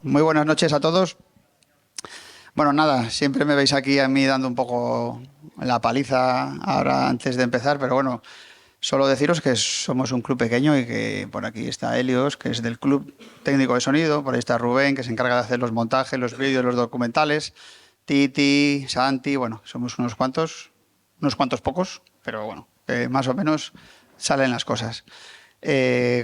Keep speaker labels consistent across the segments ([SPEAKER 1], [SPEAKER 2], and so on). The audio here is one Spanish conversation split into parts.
[SPEAKER 1] Muy buenas noches a todos. Bueno, nada, siempre me veis aquí a mí dando un poco la paliza ahora antes de empezar, pero bueno, solo deciros que somos un club pequeño y que por aquí está Helios, que es del Club Técnico de Sonido, por ahí está Rubén, que se encarga de hacer los montajes, los vídeos, los documentales, Titi, Santi, bueno, somos unos cuantos pocos, pero bueno, más o menos salen las cosas.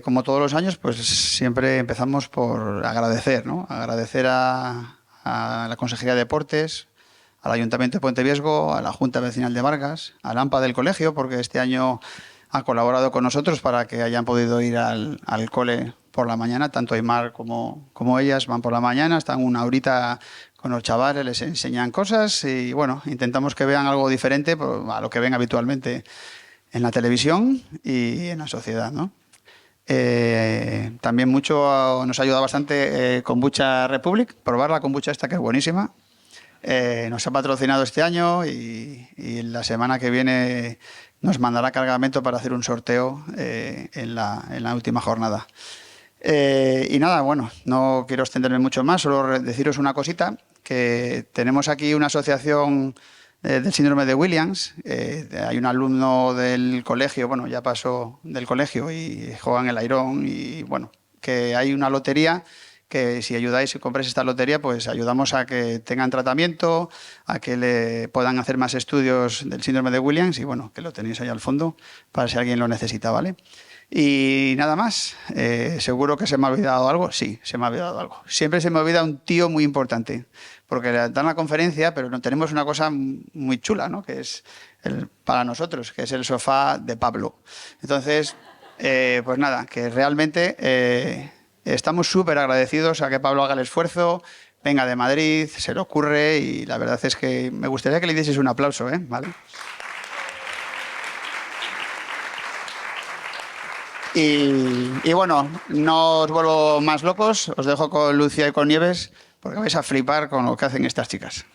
[SPEAKER 1] Como todos los años, pues siempre empezamos por agradecer, ¿no? Agradecer a la Consejería de Deportes, al Ayuntamiento de Puente Viesgo, a la Junta Vecinal de Vargas, al AMPA del colegio, porque este año ha colaborado con nosotros para que hayan podido ir al cole por la mañana. Tanto Aymar como ellas van por la mañana, están una horita con los chavales, les enseñan cosas y bueno, intentamos que vean algo diferente a lo que ven habitualmente en la televisión y en la sociedad, ¿no? También nos ha ayudado bastante Kombucha Republic, probar la kombucha esta que es buenísima. Nos ha patrocinado este año y la semana que viene nos mandará cargamento para hacer un sorteo en la última jornada. Y nada, bueno, no quiero extenderme mucho más, solo deciros una cosita, que tenemos aquí una asociación del síndrome de Williams. Hay un alumno del colegio, bueno, ya pasó del colegio y juega en el Airón y bueno, que hay una lotería que si ayudáis y compréis esta lotería, pues ayudamos a que tengan tratamiento, a que le puedan hacer más estudios del síndrome de Williams y bueno, que lo tenéis ahí al fondo para si alguien lo necesita, ¿vale? Y nada más, seguro que se me ha olvidado algo. Sí, se me ha olvidado algo. Siempre se me olvida un tío muy importante, porque dan la conferencia, pero no tenemos una cosa muy chula, ¿no? Que es para nosotros, que es el sofá de Pablo. Entonces, pues nada, que realmente estamos súper agradecidos a que Pablo haga el esfuerzo, venga de Madrid, se le ocurre y la verdad es que me gustaría que le dieses un aplauso, ¿eh? ¿Vale? Y bueno, no os vuelvo más locos, os dejo con Lucía y con Nieves, porque vais a flipar con lo que hacen estas chicas.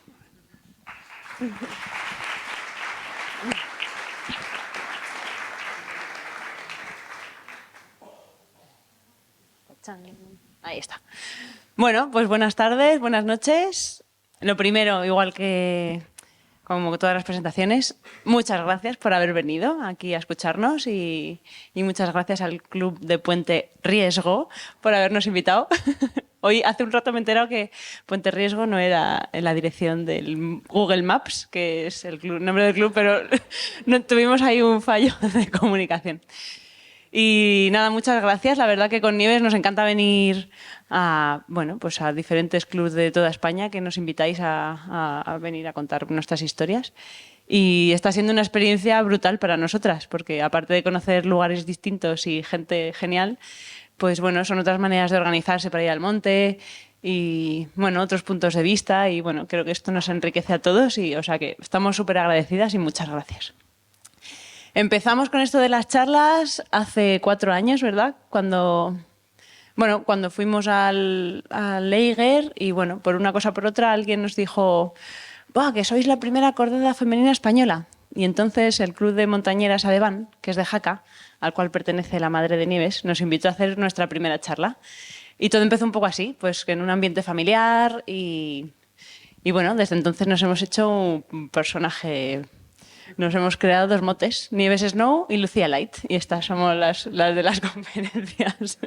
[SPEAKER 2] Ahí está. Bueno, pues buenas tardes, buenas noches. Lo primero, igual que como todas las presentaciones, muchas gracias por haber venido aquí a escucharnos y muchas gracias al Club de Puente Riesgo por habernos invitado. Hoy, hace un rato me he enterado que Puente Riesgo no era en la dirección del Google Maps, que es el nombre del club, pero no, tuvimos ahí un fallo de comunicación. Y nada, muchas gracias. La verdad que con Nieves nos encanta venir a, bueno, pues a diferentes clubs de toda España que nos invitáis a venir a contar nuestras historias. Y está siendo una experiencia brutal para nosotras, porque aparte de conocer lugares distintos y gente genial, pues bueno, son otras maneras de organizarse para ir al monte y bueno, otros puntos de vista y bueno, creo que esto nos enriquece a todos y o sea que estamos súper agradecidas y muchas gracias. Empezamos con esto de las charlas hace 4 años, ¿verdad? Cuando fuimos al Eiger y bueno, por una cosa o por otra alguien nos dijo ¡buah, que sois la primera cordada femenina española! Y entonces el Club de Montañeras Adeván, que es de Jaca, al cual pertenece la madre de Nieves, nos invitó a hacer nuestra primera charla. Y todo empezó un poco así, pues en un ambiente familiar y bueno, desde entonces nos hemos hecho un personaje. Nos hemos creado 2 motes, Nieves Snow y Lucía Light, y estas somos las de las conferencias.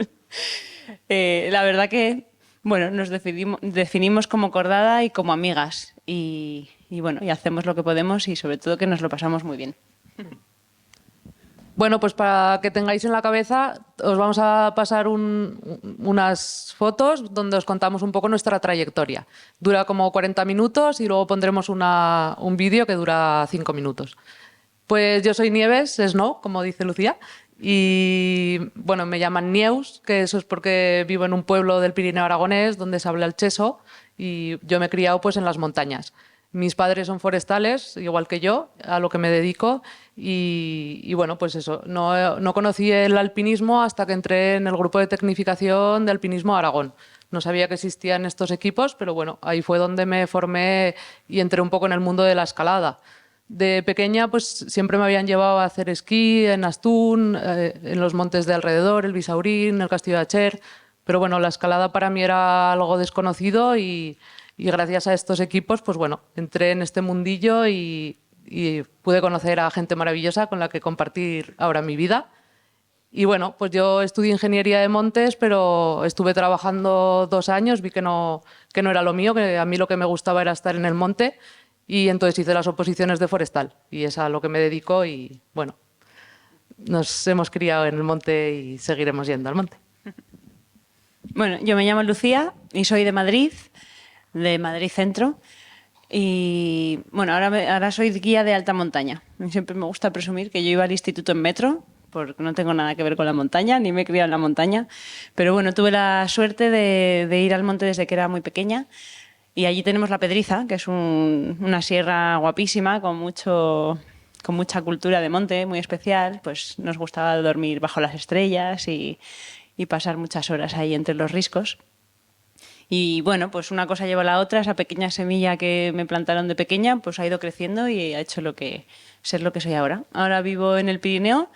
[SPEAKER 2] La verdad que, bueno, nos definimos como cordada y como amigas, y bueno, y hacemos lo que podemos y sobre todo que nos lo pasamos muy bien.
[SPEAKER 3] Bueno, pues para que tengáis en la cabeza, os vamos a pasar unas fotos donde os contamos un poco nuestra trayectoria. Dura como 40 minutos y luego pondremos un vídeo que dura 5 minutos. Pues yo soy Nieves Snow, como dice Lucía, y bueno, me llaman Nieus, que eso es porque vivo en un pueblo del Pirineo aragonés donde se habla el cheso y yo me he criado pues en las montañas. Mis padres son forestales, igual que yo, a lo que me dedico. Y bueno, pues eso, no conocí el alpinismo hasta que entré en el grupo de tecnificación de Alpinismo Aragón. No sabía que existían estos equipos, pero bueno, ahí fue donde me formé y entré un poco en el mundo de la escalada. De pequeña, pues siempre me habían llevado a hacer esquí en Astún, en los montes de alrededor, el Bisaurín, el Castillo de Acher. Pero bueno, la escalada para mí era algo desconocido y gracias a estos equipos, pues bueno, entré en este mundillo y pude conocer a gente maravillosa con la que compartir ahora mi vida. Y bueno, pues yo estudié ingeniería de montes, pero estuve trabajando 2 años, vi que no era lo mío, que a mí lo que me gustaba era estar en el monte y entonces hice las oposiciones de forestal y es a lo que me dedico y bueno, nos hemos criado en el monte y seguiremos yendo al monte.
[SPEAKER 2] Bueno, yo me llamo Lucía y soy de Madrid Centro. Y bueno, ahora soy guía de alta montaña. Siempre me gusta presumir que yo iba al instituto en metro, porque no tengo nada que ver con la montaña, ni me he criado en la montaña. Pero bueno, tuve la suerte de ir al monte desde que era muy pequeña. Y allí tenemos La Pedriza, que es una sierra guapísima, con mucha cultura de monte, muy especial. Pues nos gustaba dormir bajo las estrellas y pasar muchas horas ahí entre los riscos. Y bueno, pues una cosa lleva a la otra, esa pequeña semilla que me plantaron de pequeña, pues ha ido creciendo y ha hecho ser lo que soy ahora. Ahora vivo en el Pirineo,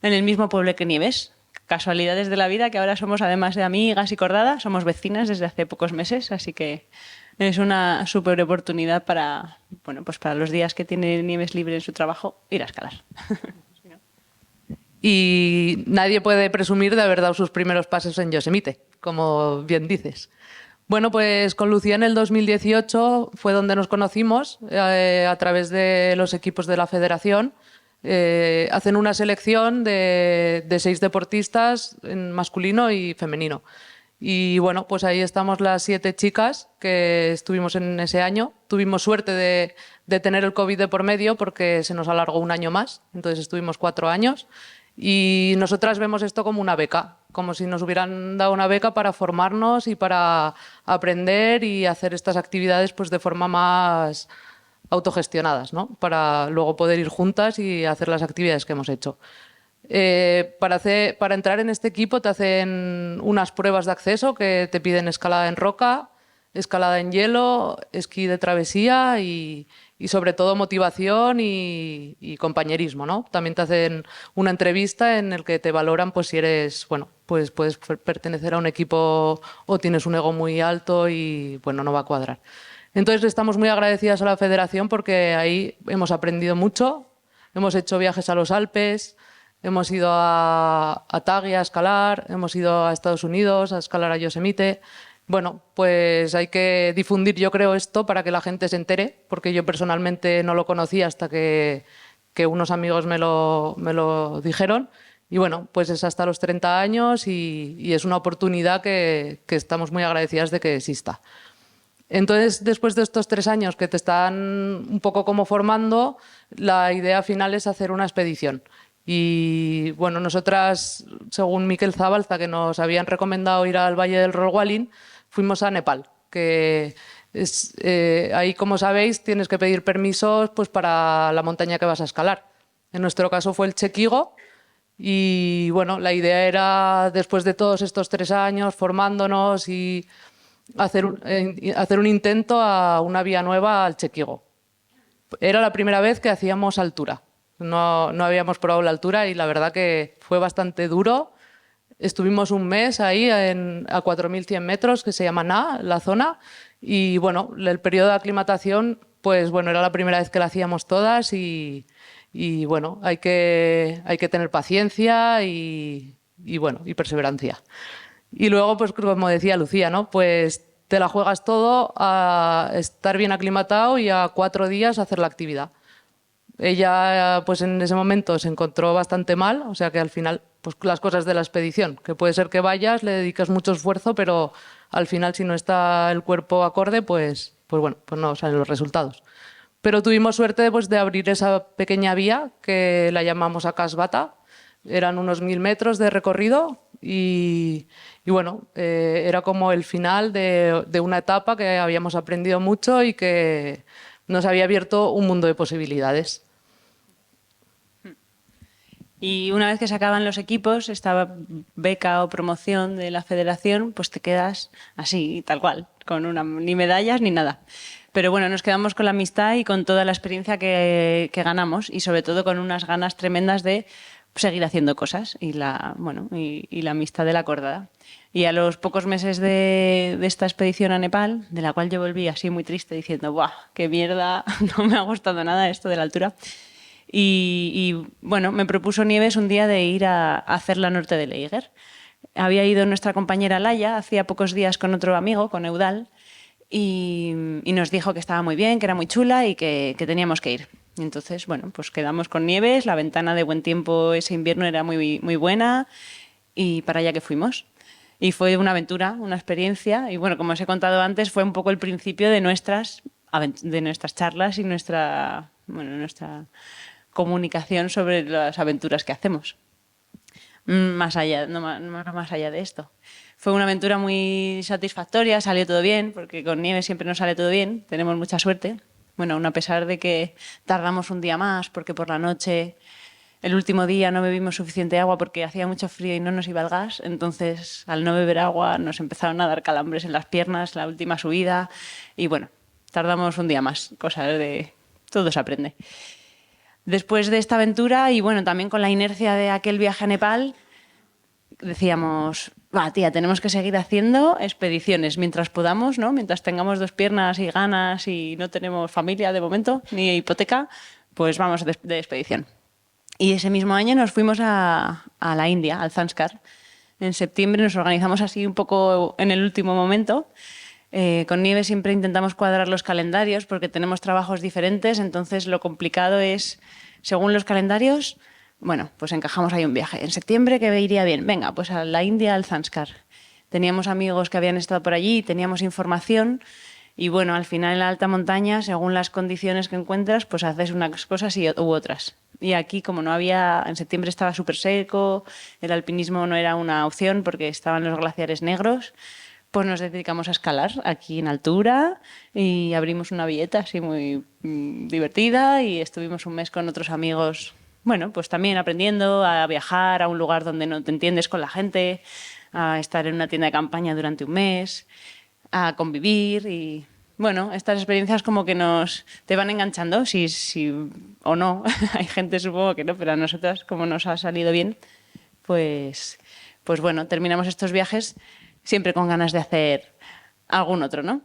[SPEAKER 2] en el mismo pueblo que Nieves. Casualidades de la vida, que ahora somos, además de amigas y cordadas, somos vecinas desde hace pocos meses, así que es una súper oportunidad para, bueno, pues para los días que tiene Nieves libre en su trabajo, ir a escalar.
[SPEAKER 3] Y nadie puede presumir de haber dado sus primeros pasos en Yosemite, como bien dices. Bueno, pues con Lucía en el 2018 fue donde nos conocimos a través de los equipos de la federación. Hacen una selección de 6 deportistas en masculino y femenino. Y bueno, pues ahí estamos las 7 chicas que estuvimos en ese año. Tuvimos suerte de tener el COVID de por medio porque se nos alargó un año más, entonces estuvimos 4 años. Y nosotras vemos esto como una beca, como si nos hubieran dado una beca para formarnos y para aprender y hacer estas actividades pues de forma más autogestionadas, ¿no? Para luego poder ir juntas y hacer las actividades que hemos hecho. Para entrar en este equipo te hacen unas pruebas de acceso que te piden escalada en roca, escalada en hielo, esquí de travesía y sobre todo motivación y compañerismo, ¿no? También te hacen una entrevista en el que te valoran pues si eres, bueno, pues puedes pertenecer a un equipo o tienes un ego muy alto y bueno, no va a cuadrar. Entonces estamos muy agradecidas a la federación porque ahí hemos aprendido mucho, hemos hecho viajes a los Alpes, hemos ido a Tagui a escalar, hemos ido a Estados Unidos a escalar a Yosemite. Bueno, pues hay que difundir, yo creo, esto para que la gente se entere, porque yo personalmente no lo conocía hasta que unos amigos me lo dijeron. Y bueno, pues es hasta los 30 años y es una oportunidad que estamos muy agradecidas de que exista. Entonces, después de estos 3 años que te están un poco como formando, la idea final es hacer una expedición. Y bueno, nosotras, según Miquel Zabalza, que nos habían recomendado ir al Valle del Rolwalin, fuimos a Nepal, que es, ahí, como sabéis, tienes que pedir permisos pues, para la montaña que vas a escalar. En nuestro caso fue el Chequigo y bueno, la idea era, después de todos estos 3 años formándonos y hacer un intento a una vía nueva al Chequigo. Era la primera vez que hacíamos altura. No habíamos probado la altura y la verdad que fue bastante duro. Estuvimos un mes ahí a 4.100 metros, que se llama Na, la zona, y bueno, el periodo de aclimatación, pues bueno, era la primera vez que la hacíamos todas y bueno, hay que tener paciencia y bueno, y perseverancia. Y luego, pues como decía Lucía, ¿no? Pues te la juegas todo a estar bien aclimatado y a 4 días hacer la actividad. Ella, pues en ese momento se encontró bastante mal, o sea que al final, pues las cosas de la expedición, que puede ser que vayas, le dedicas mucho esfuerzo, pero al final si no está el cuerpo acorde, pues bueno, pues no salen los resultados. Pero tuvimos suerte pues, de abrir esa pequeña vía que la llamamos Akasbata, eran unos 1.000 metros de recorrido y bueno, era como el final de una etapa que habíamos aprendido mucho y que nos había abierto un mundo de posibilidades.
[SPEAKER 2] Y una vez que se acaban los equipos, esta beca o promoción de la federación, pues te quedas así, tal cual, con ni medallas ni nada. Pero bueno, nos quedamos con la amistad y con toda la experiencia que ganamos y sobre todo con unas ganas tremendas de seguir haciendo cosas y y la amistad de la acordada. Y a los pocos meses de esta expedición a Nepal, de la cual yo volví así muy triste diciendo, ¡buah, qué mierda! No me ha gustado nada esto de la altura. Bueno, me propuso Nieves un día de ir a hacer la norte de Eiger. Había ido nuestra compañera Laia hacía pocos días con otro amigo, con Eudal, y nos dijo que estaba muy bien, que era muy chula y que teníamos que ir. Entonces, bueno, pues quedamos con Nieves, la ventana de buen tiempo ese invierno era muy, muy buena y para allá que fuimos. Y fue una aventura, una experiencia y bueno, como os he contado antes, fue un poco el principio de nuestras charlas y nuestra comunicación sobre las aventuras que hacemos. Más allá, no más allá de esto. Fue una aventura muy satisfactoria, salió todo bien, porque con Nieves siempre nos sale todo bien, tenemos mucha suerte. Bueno, aún a pesar de que tardamos un día más, porque por la noche, el último día no bebimos suficiente agua porque hacía mucho frío y no nos iba el gas, entonces al no beber agua nos empezaron a dar calambres en las piernas, la última subida, y bueno, tardamos un día más, cosa de... todo se aprende. Después de esta aventura y bueno, también con la inercia de aquel viaje a Nepal, decíamos, va, tía, tenemos que seguir haciendo expediciones mientras podamos, ¿no? Mientras tengamos dos piernas y ganas y no tenemos familia de momento, ni hipoteca, pues vamos de expedición. Y ese mismo año nos fuimos a la India, al Zanskar. En septiembre nos organizamos así un poco en el último momento. Con Nieves siempre intentamos cuadrar los calendarios porque tenemos trabajos diferentes, entonces lo complicado es, según los calendarios, bueno, pues encajamos ahí un viaje. En septiembre, que iría bien, venga, pues a la India, al Zanskar. Teníamos amigos que habían estado por allí, teníamos información y bueno, al final en la alta montaña, según las condiciones que encuentras, pues haces unas cosas u otras. Y aquí, como no había, en septiembre estaba súper seco, el alpinismo no era una opción porque estaban los glaciares negros, pues nos dedicamos a escalar aquí en altura y abrimos una villeta así muy divertida y estuvimos un mes con otros amigos, bueno, pues también aprendiendo a viajar a un lugar donde no te entiendes con la gente, a estar en una tienda de campaña durante un mes, a convivir y... Bueno, estas experiencias como que te van enganchando, si o no. Hay gente supongo que no, pero a nosotras como nos ha salido bien, pues bueno, terminamos estos viajes siempre con ganas de hacer algún otro, ¿no?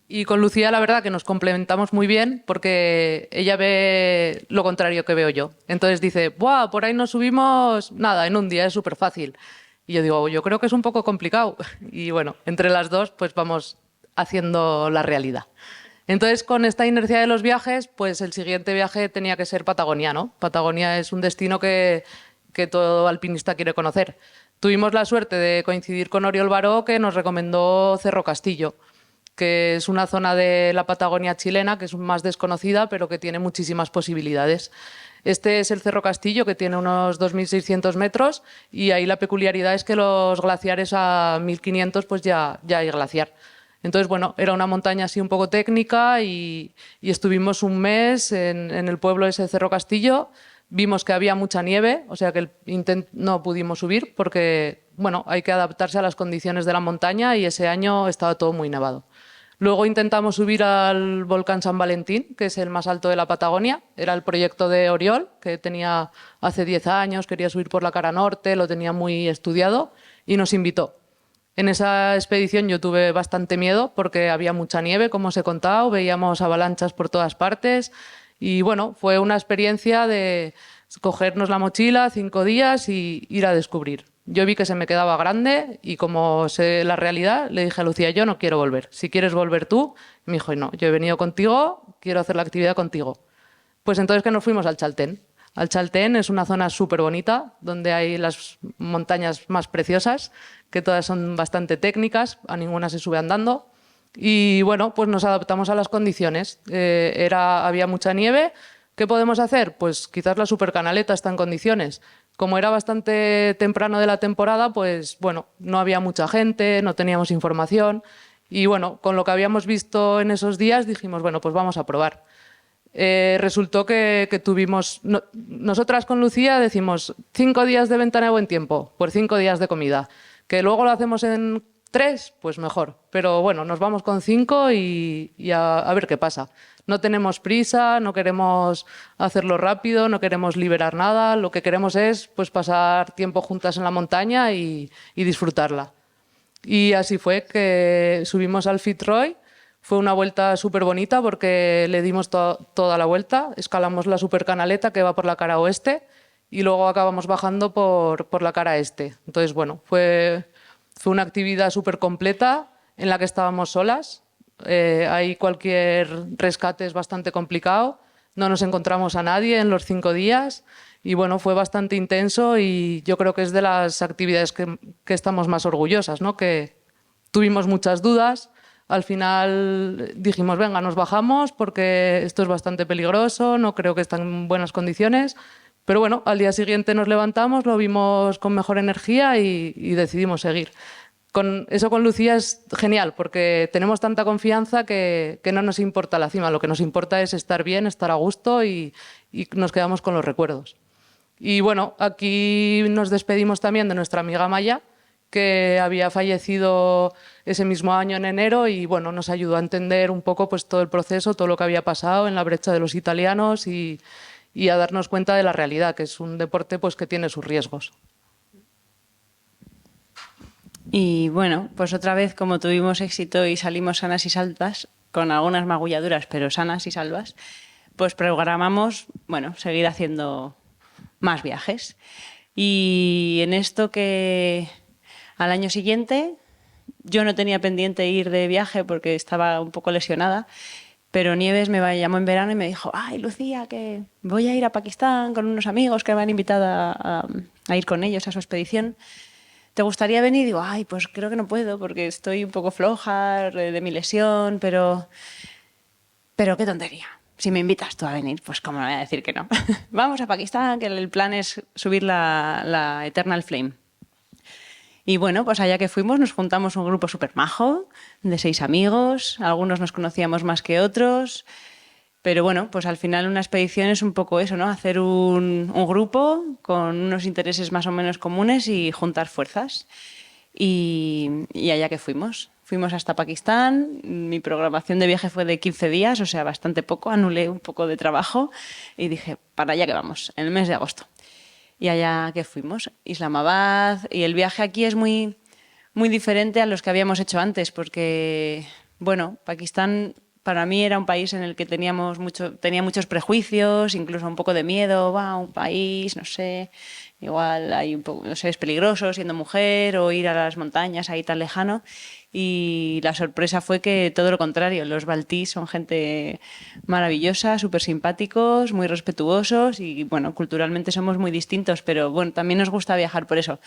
[SPEAKER 3] Y con Lucía la verdad que nos complementamos muy bien porque ella ve lo contrario que veo yo. Entonces dice, ¡buah! Por ahí nos subimos, nada, en un día, es súper fácil. Y yo digo, yo creo que es un poco complicado. Y bueno, entre las dos pues vamos haciendo la realidad. Entonces, con esta inercia de los viajes, pues el siguiente viaje tenía que ser Patagonia, ¿no? Patagonia es un destino que todo alpinista quiere conocer. Tuvimos la suerte de coincidir con Oriol Baró, que nos recomendó Cerro Castillo, que es una zona de la Patagonia chilena que es más desconocida, pero que tiene muchísimas posibilidades. Este es el Cerro Castillo, que tiene unos 2.600 metros, y ahí la peculiaridad es que los glaciares a 1.500 pues ya hay glaciar. Entonces, bueno, era una montaña así un poco técnica y estuvimos un mes en el pueblo ese Cerro Castillo. Vimos que había mucha nieve, o sea que no pudimos subir porque, bueno, hay que adaptarse a las condiciones de la montaña y ese año estaba todo muy nevado. Luego intentamos subir al volcán San Valentín, que es el más alto de la Patagonia. Era el proyecto de Oriol, que tenía hace 10 años, quería subir por la cara norte, lo tenía muy estudiado y nos invitó. En esa expedición yo tuve bastante miedo porque había mucha nieve, como os he contado, veíamos avalanchas por todas partes y bueno, fue una experiencia de cogernos la mochila 5 días y ir a descubrir. Yo vi que se me quedaba grande y como sé la realidad, le dije a Lucía, yo no quiero volver. Si quieres volver tú, me dijo, no, yo he venido contigo, quiero hacer la actividad contigo. Pues entonces que nos fuimos al Chaltén. Al Chaltén es una zona súper bonita, donde hay las montañas más preciosas, que todas son bastante técnicas, a ninguna se sube andando. Y bueno, pues nos adaptamos a las condiciones. Había mucha nieve. ¿Qué podemos hacer? Pues quizás la supercanaleta está en condiciones. Como era bastante temprano de la temporada, pues bueno, no había mucha gente, no teníamos información. Y bueno, con lo que habíamos visto en esos días dijimos, bueno, pues vamos a probar. Resultó que tuvimos... nosotras con Lucía decimos 5 días de ventana de buen tiempo por 5 días de comida. Que luego lo hacemos en 3, pues mejor. Pero bueno, nos vamos con 5 y a ver qué pasa. No tenemos prisa, no queremos hacerlo rápido, no queremos liberar nada. Lo que queremos es pues, pasar tiempo juntas en la montaña y disfrutarla. Y así fue que subimos al Fitzroy. Fue una vuelta súper bonita porque le dimos toda la vuelta. Escalamos la super canaleta que va por la cara oeste y luego acabamos bajando por la cara este. Entonces, bueno, fue una actividad súper completa en la que estábamos solas. Ahí cualquier rescate es bastante complicado. No nos encontramos a nadie en los 5 días y bueno, fue bastante intenso y yo creo que es de las actividades que estamos más orgullosas, ¿no? Que tuvimos muchas dudas. Al final dijimos, venga, nos bajamos porque esto es bastante peligroso, no creo que estén en buenas condiciones. Pero bueno, al día siguiente nos levantamos, lo vimos con mejor energía y decidimos seguir. Eso con Lucía es genial porque tenemos tanta confianza que no nos importa la cima, lo que nos importa es estar bien, estar a gusto y nos quedamos con los recuerdos. Y bueno, aquí nos despedimos también de nuestra amiga Maya, que había fallecido ese mismo año en enero y bueno, nos ayudó a entender un poco pues, todo el proceso, todo lo que había pasado en la brecha de los italianos y a darnos cuenta de la realidad, que es un deporte pues, que tiene sus riesgos.
[SPEAKER 2] Y bueno, pues otra vez, como tuvimos éxito y salimos sanas y salvas, con algunas magulladuras, pero sanas y salvas, pues programamos, bueno, seguir haciendo más viajes. Y en esto que al año siguiente yo no tenía pendiente ir de viaje porque estaba un poco lesionada, pero Nieves me llamó en verano y me dijo, ay, Lucía, que voy a ir a Pakistán con unos amigos que me han invitado a ir con ellos a su expedición. ¿Te gustaría venir? Y digo, ay, pues creo que no puedo porque estoy un poco floja de mi lesión, pero qué tontería. Si me invitas tú a venir, pues cómo me voy a decir que no. Vamos a Pakistán, que el plan es subir la Eternal Flame. Y bueno, pues allá que fuimos nos juntamos un grupo súper majo de 6 amigos, algunos nos conocíamos más que otros, pero bueno, pues al final una expedición es un poco eso, ¿no? Hacer un grupo con unos intereses más o menos comunes y juntar fuerzas. Y allá que fuimos. Fuimos hasta Pakistán, mi programación de viaje fue de 15 días, o sea, bastante poco, anulé un poco de trabajo y dije, para allá que vamos, en el mes de agosto. Y allá que fuimos, Islamabad, y el viaje aquí es muy, muy diferente a los que habíamos hecho antes, porque, bueno, Pakistán para mí era un país en el que tenía muchos prejuicios, incluso un poco de miedo, un país, no sé, igual hay un poco, no sé, es peligroso siendo mujer o ir a las montañas ahí tan lejano. Y la sorpresa fue que todo lo contrario, los baltís son gente maravillosa, súper simpáticos, muy respetuosos y bueno, culturalmente somos muy distintos, pero bueno, también nos gusta viajar por eso.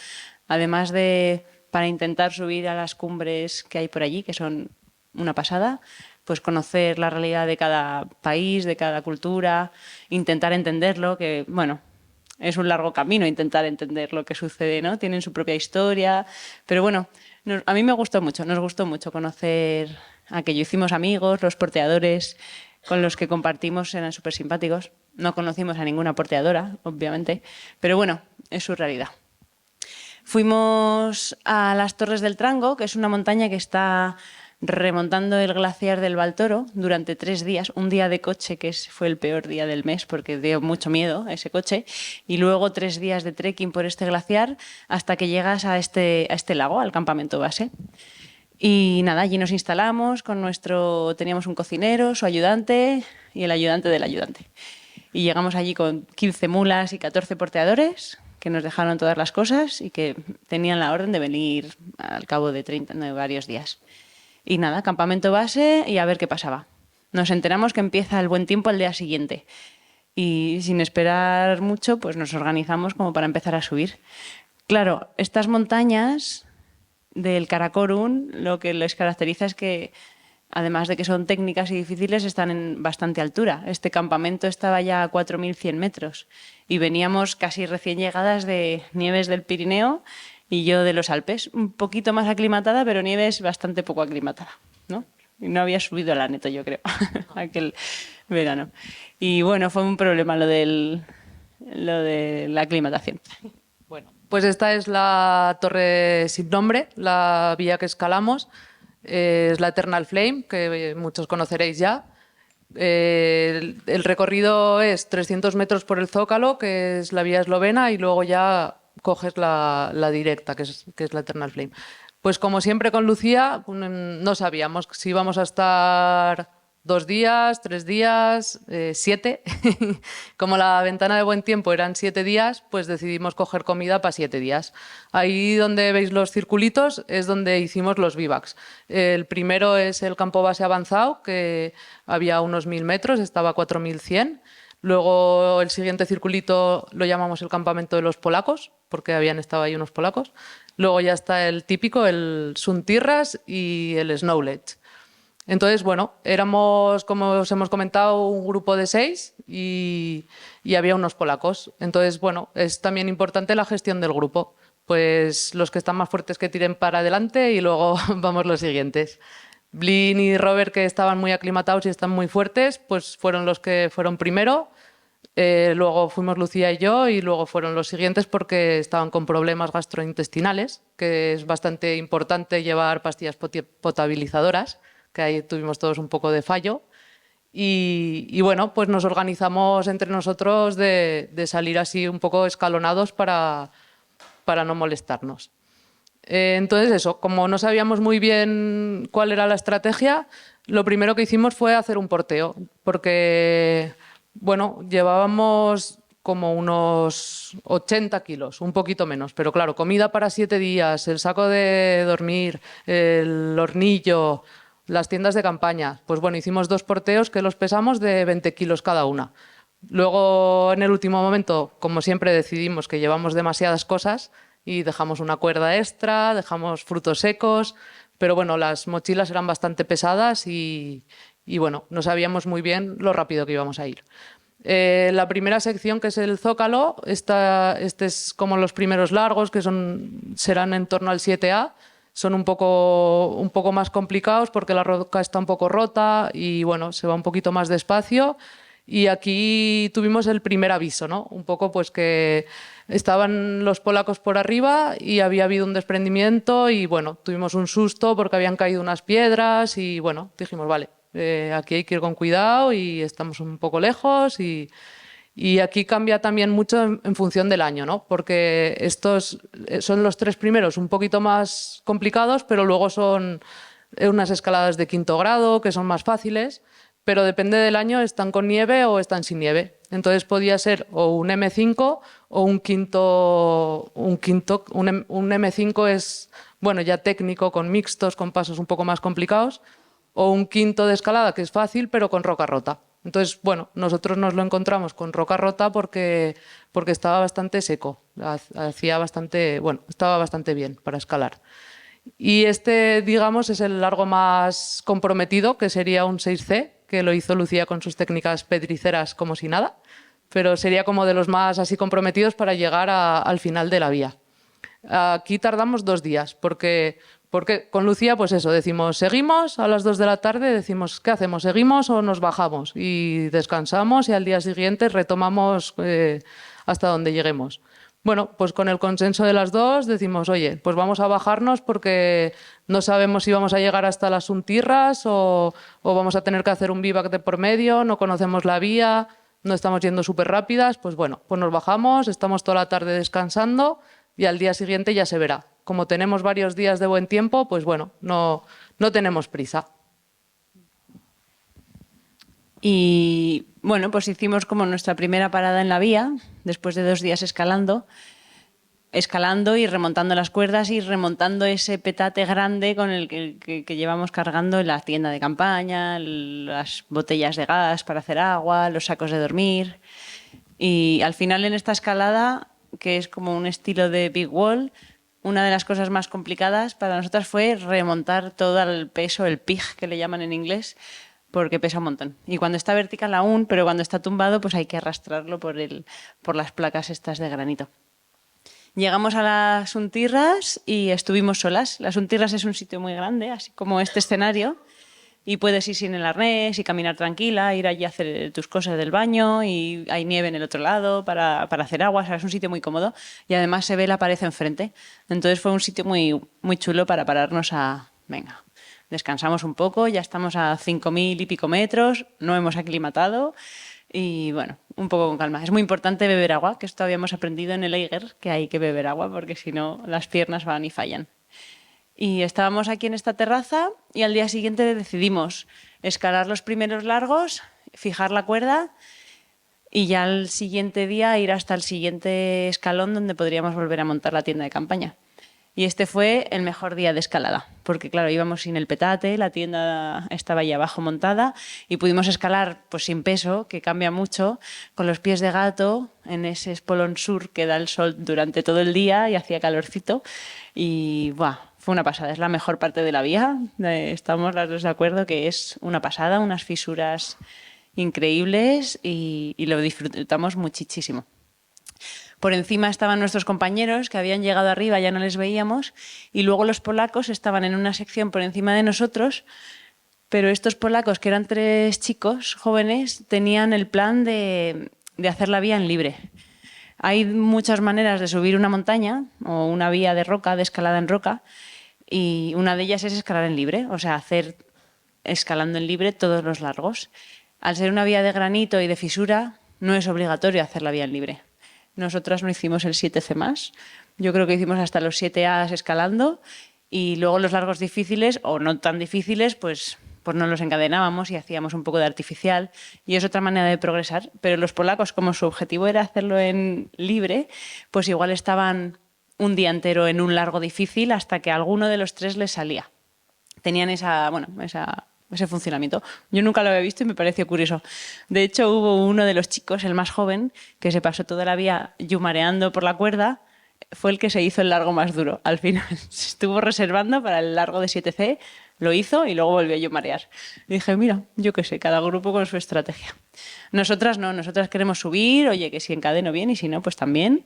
[SPEAKER 2] Además de para intentar subir a las cumbres que hay por allí, que son una pasada, pues conocer la realidad de cada país, de cada cultura, intentar entenderlo, que bueno, es un largo camino intentar entender lo que sucede, ¿no? Tienen su propia historia, pero bueno, a mí nos gustó mucho conocer aquello. Hicimos amigos, los porteadores con los que compartimos eran súper simpáticos. No conocimos a ninguna porteadora, obviamente, pero bueno, es su realidad. Fuimos a las Torres del Trango, que es una montaña que está remontando el glaciar del Baltoro durante 3 días, un día de coche que fue el peor día del mes porque dio mucho miedo ese coche, y luego 3 días de trekking por este glaciar hasta que llegas a este lago, al campamento base. Y nada, allí nos instalamos teníamos un cocinero, su ayudante y el ayudante del ayudante. Y llegamos allí con 15 mulas y 14 porteadores que nos dejaron todas las cosas y que tenían la orden de venir al cabo de varios días. Y nada, campamento base y a ver qué pasaba. Nos enteramos que empieza el buen tiempo al día siguiente. Y sin esperar mucho, pues nos organizamos como para empezar a subir. Claro, estas montañas del Karakorum, lo que les caracteriza es que, además de que son técnicas y difíciles, están en bastante altura. Este campamento estaba ya a 4.100 metros y veníamos casi recién llegadas de Nieves del Pirineo y yo de los Alpes, un poquito más aclimatada, pero Nieves bastante poco aclimatada, ¿no? Y no había subido el Aneto, yo creo, aquel verano. Y bueno, fue un problema lo de la aclimatación.
[SPEAKER 3] Bueno, Pues esta es la torre sin nombre, la vía que escalamos. Es la Eternal Flame, que muchos conoceréis ya. El recorrido es 300 metros por el Zócalo, que es la vía eslovena, y luego ya coges la directa, que es la Eternal Flame. Pues como siempre con Lucía, no sabíamos si íbamos a estar 2 días, 3 días, 7. Como la ventana de buen tiempo eran 7 días, pues decidimos coger comida para 7 días. Ahí donde veis los circulitos es donde hicimos los bivacs. El primero es el campo base avanzado, que había unos 1000 metros, estaba a 4100. Luego el siguiente circulito lo llamamos el campamento de los polacos, porque habían estado ahí unos polacos. Luego ya está el típico, el Suntirras y el Snowledge. Entonces, bueno, éramos, como os hemos comentado, un grupo de 6 y había unos polacos. Entonces, bueno, es también importante la gestión del grupo. Pues los que están más fuertes que tiren para adelante y luego vamos los siguientes. Blin y Robert, que estaban muy aclimatados y están muy fuertes, pues fueron los que fueron primero. Luego fuimos Lucía y yo y luego fueron los siguientes porque estaban con problemas gastrointestinales, que es bastante importante llevar pastillas potabilizadoras, que ahí tuvimos todos un poco de fallo. Y bueno, pues nos organizamos entre nosotros de salir así un poco escalonados para no molestarnos. Entonces eso, como no sabíamos muy bien cuál era la estrategia, lo primero que hicimos fue hacer un porteo, porque bueno, llevábamos como unos 80 kilos, un poquito menos, pero claro, comida para 7 días, el saco de dormir, el hornillo, las tiendas de campaña. Pues bueno, hicimos 2 porteos que los pesamos de 20 kilos cada una. Luego, en el último momento, como siempre, decidimos que llevamos demasiadas cosas y dejamos una cuerda extra, dejamos frutos secos, pero bueno, las mochilas eran bastante pesadas y bueno, no sabíamos muy bien lo rápido que íbamos a ir. La primera sección, que es el Zócalo, este es como los primeros largos, que serán en torno al 7A. Son un poco más complicados porque la roca está un poco rota y bueno, se va un poquito más despacio. Y aquí tuvimos el primer aviso, ¿no? Un poco pues que estaban los polacos por arriba y había habido un desprendimiento y bueno, tuvimos un susto porque habían caído unas piedras y bueno, dijimos, vale, aquí hay que ir con cuidado y estamos un poco lejos y aquí cambia también mucho en función del año, ¿no? Porque estos son los 3 primeros un poquito más complicados, pero luego son unas escaladas de 5º grado que son más fáciles, pero depende del año, están con nieve o están sin nieve. Entonces podía ser o un M5 o un M5 es, bueno, ya técnico, con mixtos, con pasos un poco más complicados, o un quinto de escalada que es fácil, pero con roca rota. Entonces, bueno, nosotros nos lo encontramos con roca rota porque estaba bastante seco, estaba bastante bien para escalar. Y este, digamos, es el largo más comprometido, que sería un 6C, que lo hizo Lucía con sus técnicas pedriceras como si nada, pero sería como de los más así comprometidos para llegar al final de la vía. Aquí tardamos 2 días, porque con Lucía, pues eso, decimos, seguimos a las 2 de la tarde, decimos, ¿qué hacemos? ¿Seguimos o nos bajamos? Y descansamos y al día siguiente retomamos hasta donde lleguemos. Bueno, pues con el consenso de las 2 decimos, oye, pues vamos a bajarnos porque no sabemos si vamos a llegar hasta las Suntirras o vamos a tener que hacer un bivac de por medio, no conocemos la vía, no estamos yendo súper rápidas, pues bueno, pues nos bajamos, estamos toda la tarde descansando y al día siguiente ya se verá. Como tenemos varios días de buen tiempo, pues bueno, no tenemos prisa.
[SPEAKER 2] Y bueno, pues hicimos como nuestra primera parada en la vía, después de 2 días escalando y remontando las cuerdas y remontando ese petate grande con el que llevamos cargando en la tienda de campaña, las botellas de gas para hacer agua, los sacos de dormir. Y al final en esta escalada, que es como un estilo de big wall, una de las cosas más complicadas para nosotras fue remontar todo el peso, el pig que le llaman en inglés, porque pesa un montón. Y cuando está vertical aún, pero cuando está tumbado, pues hay que arrastrarlo por las placas estas de granito. Llegamos a las Suntirras y estuvimos solas. Las Suntirras es un sitio muy grande, así como este escenario, y puedes ir sin el arnés y caminar tranquila, ir allí a hacer tus cosas del baño y hay nieve en el otro lado para hacer agua. O sea, es un sitio muy cómodo y además se ve la pared enfrente. Entonces fue un sitio muy, muy chulo para pararnos a... Venga, descansamos un poco, ya estamos a 5.000 y pico metros, no hemos aclimatado y bueno, un poco con calma. Es muy importante beber agua, que esto habíamos aprendido en el Eiger, que hay que beber agua porque si no las piernas van y fallan. Y estábamos aquí en esta terraza y al día siguiente decidimos escalar los primeros largos, fijar la cuerda y ya al siguiente día ir hasta el siguiente escalón donde podríamos volver a montar la tienda de campaña. Y este fue el mejor día de escalada, porque claro, íbamos sin el petate, la tienda estaba ahí abajo montada y pudimos escalar pues sin peso, que cambia mucho, con los pies de gato en ese espolón sur que da el sol durante todo el día y hacía calorcito y ¡buah! Fue una pasada, es la mejor parte de la vía, estamos las dos de acuerdo que es una pasada, unas fisuras increíbles y lo disfrutamos muchísimo. Por encima estaban nuestros compañeros que habían llegado arriba, ya no les veíamos, y luego los polacos estaban en una sección por encima de nosotros, pero estos polacos, que eran 3 chicos jóvenes, tenían el plan de hacer la vía en libre. Hay muchas maneras de subir una montaña o una vía de roca, de escalada en roca, y una de ellas es escalar en libre, o sea, hacer escalando en libre todos los largos. Al ser una vía de granito y de fisura, no es obligatorio hacer la vía en libre. Nosotras no hicimos el 7C más. Yo creo que hicimos hasta los 7As escalando y luego los largos difíciles o no tan difíciles, pues no los encadenábamos y hacíamos un poco de artificial y es otra manera de progresar. Pero los polacos, como su objetivo era hacerlo en libre, pues igual estaban un día entero en un largo difícil hasta que a alguno de los 3 les salía. Tenían ese funcionamiento. Yo nunca lo había visto y me pareció curioso. De hecho, hubo uno de los chicos, el más joven, que se pasó toda la vía yumareando por la cuerda, fue el que se hizo el largo más duro. Al final se estuvo reservando para el largo de 7C, lo hizo y luego volvió a yumarear. Y dije, mira, yo qué sé, cada grupo con su estrategia. Nosotras no, nosotras queremos subir, oye, que si encadeno bien y si no, pues también.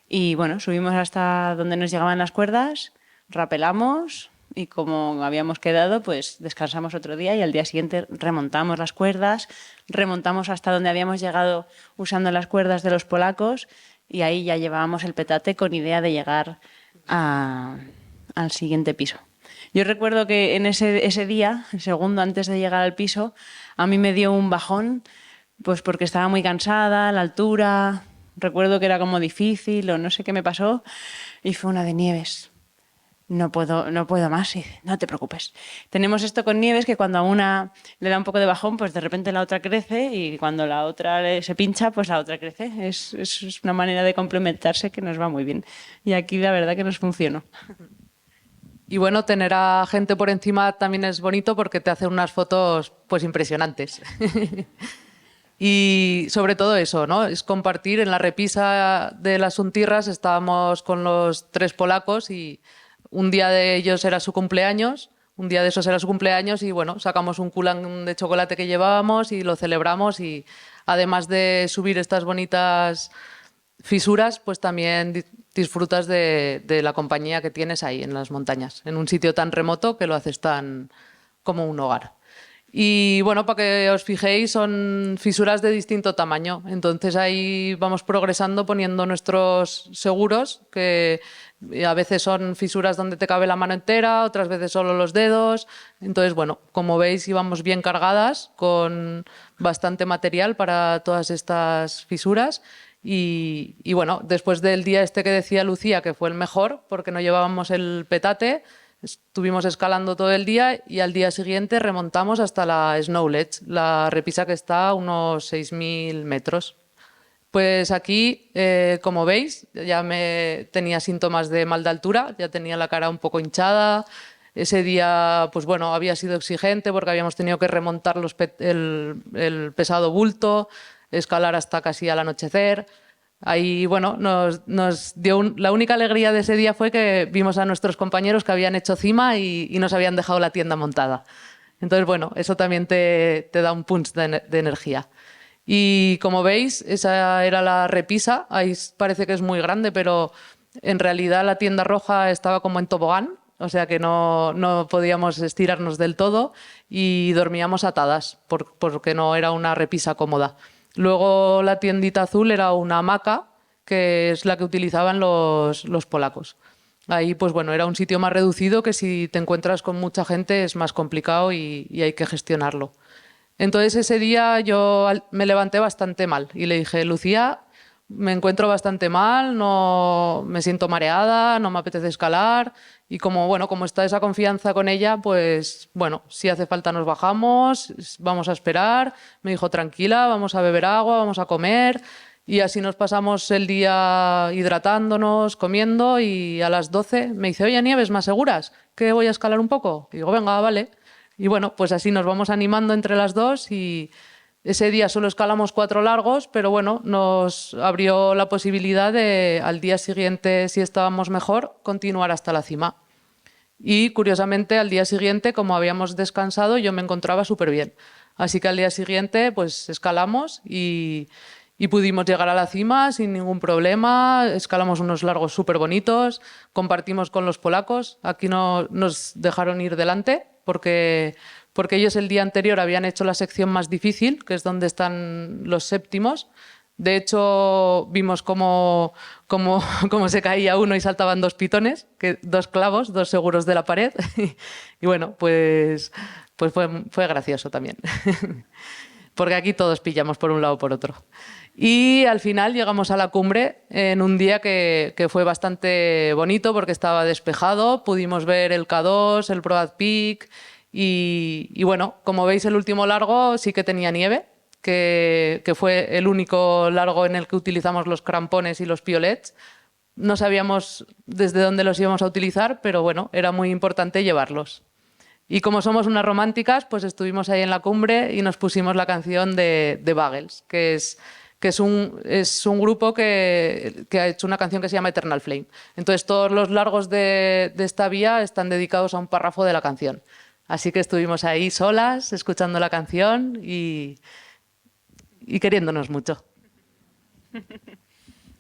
[SPEAKER 2] Y bueno, subimos hasta donde nos llegaban las cuerdas, rapelamos y como habíamos quedado, pues descansamos otro día y al día siguiente remontamos las cuerdas, remontamos hasta donde habíamos llegado usando las cuerdas de los polacos y ahí ya llevábamos el petate con idea de llegar al siguiente piso. Yo recuerdo que en ese día, el segundo antes de llegar al piso, a mí me dio un bajón, pues porque estaba muy cansada, la altura, recuerdo que era como difícil o no sé qué me pasó y fue una de Nieves. No puedo más. Y dice, no te preocupes. Tenemos esto con Nieves que cuando a una le da un poco de bajón, pues de repente la otra crece y cuando la otra se pincha, pues la otra crece. Es una manera de complementarse que nos va muy bien. Y aquí la verdad que nos funcionó.
[SPEAKER 3] Y bueno, tener a gente por encima también es bonito porque te hace unas fotos pues impresionantes. Y sobre todo eso, ¿no? Es compartir. En la repisa de las Untirras estábamos con los 3 polacos y un día de ellos era su cumpleaños, un día de esos era su cumpleaños y bueno, sacamos un culán de chocolate que llevábamos y lo celebramos y además de subir estas bonitas fisuras, pues también disfrutas de la compañía que tienes ahí en las montañas, en un sitio tan remoto que lo haces tan como un hogar. Y bueno, para que os fijéis, son fisuras de distinto tamaño. Entonces ahí vamos progresando poniendo nuestros seguros, que a veces son fisuras donde te cabe la mano entera, otras veces solo los dedos. Entonces, bueno, como veis, íbamos bien cargadas con bastante material para todas estas fisuras. Y bueno, después del día este que decía Lucía, que fue el mejor, porque no llevábamos el petate, estuvimos escalando todo el día y al día siguiente remontamos hasta la Snow Ledge, la repisa que está a unos 6.000 metros. Pues aquí, como veis, ya tenía síntomas de mal de altura, ya tenía la cara un poco hinchada. Ese día, pues bueno, había sido exigente porque habíamos tenido que remontar el pesado bulto, escalar hasta casi al anochecer. Ahí, bueno, nos dio la única alegría de ese día fue que vimos a nuestros compañeros que habían hecho cima y nos habían dejado la tienda montada. Entonces, bueno, eso también te da un punch de energía. Y como veis, esa era la repisa. Ahí parece que es muy grande, pero en realidad la tienda roja estaba como en tobogán o sea que no podíamos estirarnos del todo y dormíamos atadas porque no era una repisa cómoda. Luego la tiendita azul era una hamaca, que es la que utilizaban los polacos. Ahí, pues bueno, era un sitio más reducido que si te encuentras con mucha gente es más complicado y hay que gestionarlo. Entonces ese día yo me levanté bastante mal y le dije, Lucía, me encuentro bastante mal, no me siento mareada, no me apetece escalar y como está esa confianza con ella, pues bueno, si hace falta nos bajamos, vamos a esperar. Me dijo, tranquila, vamos a beber agua, vamos a comer. Y así nos pasamos el día hidratándonos, comiendo y a las 12 me dice, oye, Nieves, ¿más seguras? ¿Que voy a escalar un poco? Y digo, venga, vale. Y bueno, pues así nos vamos animando entre las dos y ese día solo escalamos 4 largos, pero bueno, nos abrió la posibilidad de al día siguiente, si estábamos mejor, continuar hasta la cima. Y curiosamente al día siguiente, como habíamos descansado, yo me encontraba súper bien. Así que al día siguiente pues escalamos y pudimos llegar a la cima sin ningún problema, escalamos unos largos súper bonitos, compartimos con los polacos, aquí no nos dejaron ir delante porque ellos el día anterior habían hecho la sección más difícil, que es donde están los séptimos. De hecho, vimos cómo se caía uno y saltaban 2 pitones, 2 clavos, 2 seguros de la pared. Y bueno, pues fue gracioso también. Porque aquí todos pillamos por un lado o por otro. Y al final llegamos a la cumbre en un día que fue bastante bonito porque estaba despejado, pudimos ver el K2, el Broad Peak y bueno, como veis el último largo sí que tenía nieve, que fue el único largo en el que utilizamos los crampones y los piolets. No sabíamos desde dónde los íbamos a utilizar, pero bueno, era muy importante llevarlos. Y como somos unas románticas, pues estuvimos ahí en la cumbre y nos pusimos la canción de Buggles, que es un grupo que ha hecho una canción que se llama Eternal Flame. Entonces todos los largos de esta vía están dedicados a un párrafo de la canción. Así que estuvimos ahí solas, escuchando la canción y queriéndonos mucho.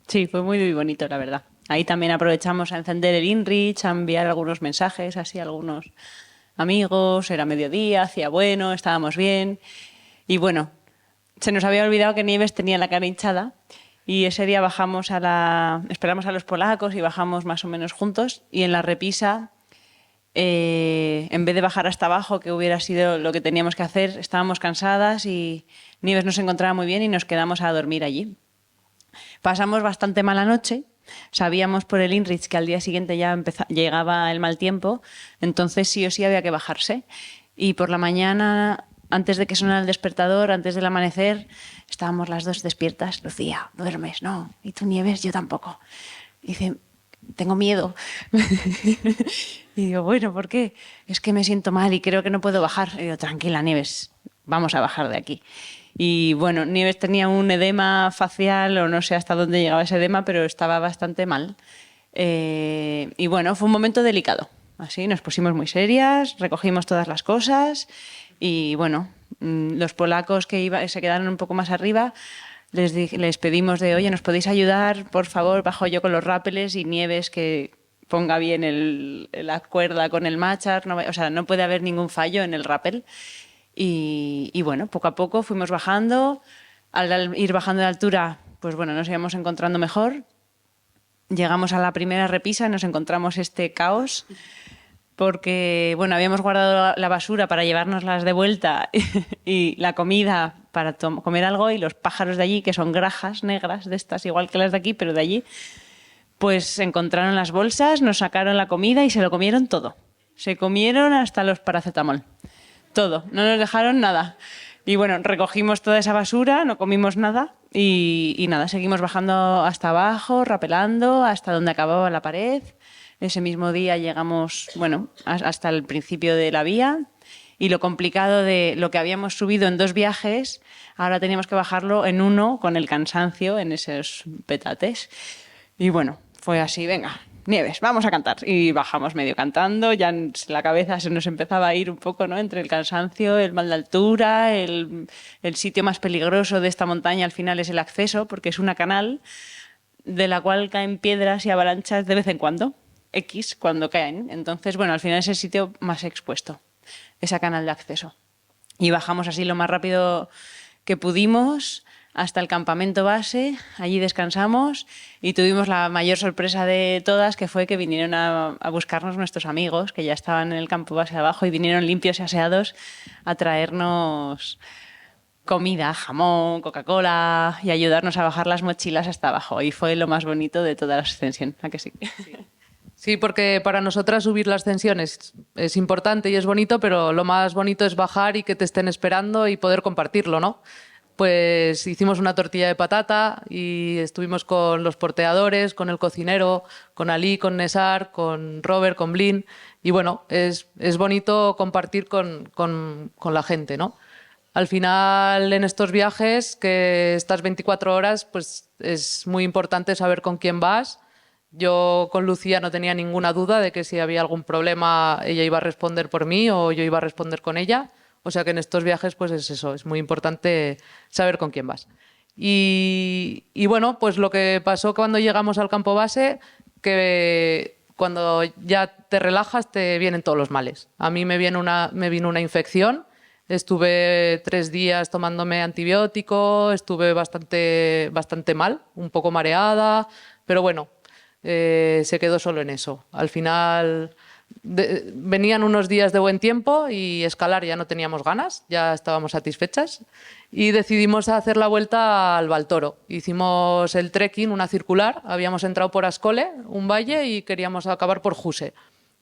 [SPEAKER 2] Sí, fue muy bonito, la verdad. Ahí también aprovechamos a encender el InReach, a enviar algunos mensajes, así a algunos amigos, era mediodía, hacía bueno, estábamos bien. Y bueno, se nos había olvidado que Nieves tenía la cara hinchada y ese día esperamos a los polacos y bajamos más o menos juntos y en la repisa, en vez de bajar hasta abajo, que hubiera sido lo que teníamos que hacer, estábamos cansadas y Nieves no se encontraba muy bien y nos quedamos a dormir allí. Pasamos bastante mala noche. Sabíamos por el InReach que al día siguiente ya llegaba el mal tiempo, entonces sí o sí había que bajarse. Y por la mañana, antes de que sonara el despertador, antes del amanecer, estábamos las dos despiertas. Lucía, ¿duermes? No. ¿Y tú, Nieves? Yo tampoco. Dice, tengo miedo. Y digo, bueno, ¿por qué? Es que me siento mal y creo que no puedo bajar. Y digo, tranquila, Nieves, vamos a bajar de aquí. Y bueno, Nieves tenía un edema facial o no sé hasta dónde llegaba ese edema, pero estaba bastante mal. Y bueno, fue un momento delicado. Así nos pusimos muy serias, recogimos todas las cosas y bueno, los polacos que se quedaron un poco más arriba, les pedimos de, oye, ¿nos podéis ayudar? Por favor, bajo yo con los rápeles y Nieves que ponga bien la cuerda con el machar. O sea, no puede haber ningún fallo en el rappel. Y bueno, poco a poco fuimos bajando. Al ir bajando de altura, pues bueno, nos íbamos encontrando mejor. Llegamos a la primera repisa y nos encontramos este caos porque, bueno, habíamos guardado la basura para llevárnoslas de vuelta y la comida para comer algo y los pájaros de allí, que son grajas negras de estas, igual que las de aquí, pero de allí, pues encontraron las bolsas, nos sacaron la comida y se lo comieron todo. Se comieron hasta los paracetamol. Todo, no nos dejaron nada. Y bueno, recogimos toda esa basura, no comimos nada y nada, seguimos bajando hasta abajo, rapelando hasta donde acababa la pared. Ese mismo día llegamos, bueno, hasta el principio de la vía y lo complicado de lo que habíamos subido en 2 viajes, ahora teníamos que bajarlo en 1 con el cansancio en esos petates. Y bueno, fue así, venga, Nieves, vamos a cantar. Y bajamos medio cantando, ya la cabeza se nos empezaba a ir un poco, ¿no? Entre el cansancio, el mal de altura, el sitio más peligroso de esta montaña al final es el acceso, porque es una canal de la cual caen piedras y avalanchas de vez en cuando. X cuando caen. Entonces, bueno, al final es el sitio más expuesto, ese canal de acceso. Y bajamos así lo más rápido que pudimos hasta el campamento base, allí descansamos y tuvimos la mayor sorpresa de todas, que fue que vinieron a buscarnos nuestros amigos, que ya estaban en el campo base abajo y vinieron limpios y aseados a traernos comida, jamón, Coca-Cola y ayudarnos a bajar las mochilas hasta abajo. Y fue lo más bonito de toda la ascensión, ¿a que sí?
[SPEAKER 3] Sí, porque para nosotras subir la ascensión es importante y es bonito, pero lo más bonito es bajar y que te estén esperando y poder compartirlo, ¿no? Pues hicimos una tortilla de patata y estuvimos con los porteadores, con el cocinero, con Ali, con Nesar, con Robert, con Blin. Y bueno, es bonito compartir con la gente, ¿no? Al final, en estos viajes, que estas 24 horas, pues es muy importante saber con quién vas. Yo con Lucía no tenía ninguna duda de que si había algún problema ella iba a responder por mí o yo iba a responder con ella. O sea que en estos viajes pues es eso, es muy importante saber con quién vas. Y bueno, pues lo que pasó cuando llegamos al campo base, que cuando ya te relajas te vienen todos los males. A mí me vino una infección, estuve 3 días tomándome antibiótico, estuve bastante mal, un poco mareada, pero bueno, se quedó solo en eso. Al final venían unos días de buen tiempo y escalar ya no teníamos ganas, ya estábamos satisfechas y decidimos hacer la vuelta al Baltoro. Hicimos el trekking, una circular, habíamos entrado por Ascole, un valle, y queríamos acabar por Juse.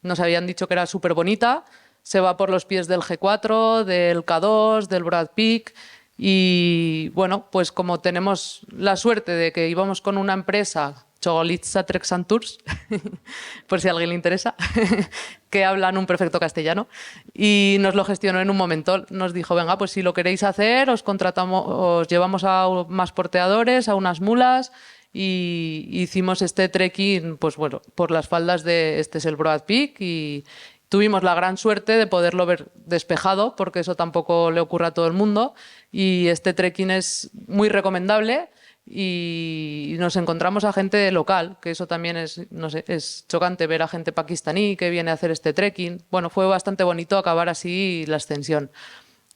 [SPEAKER 3] Nos habían dicho que era súper bonita, se va por los pies del G4, del K2, del Broad Peak. Y bueno, pues como tenemos la suerte de que íbamos con una empresa, Chogolitza Treks and Tours, por si a alguien le interesa, que hablan un perfecto castellano, y nos lo gestionó en un momento. Nos dijo, venga, pues si lo queréis hacer, os llevamos a más porteadores, a unas mulas, y hicimos este trekking, pues bueno, por las faldas de, este es el Broad Peak, y tuvimos la gran suerte de poderlo ver despejado, porque eso tampoco le ocurre a todo el mundo, y este trekking es muy recomendable. Y nos encontramos a gente local, que eso también es, no sé, es chocante ver a gente pakistaní que viene a hacer este trekking. Bueno, fue bastante bonito acabar así la ascensión.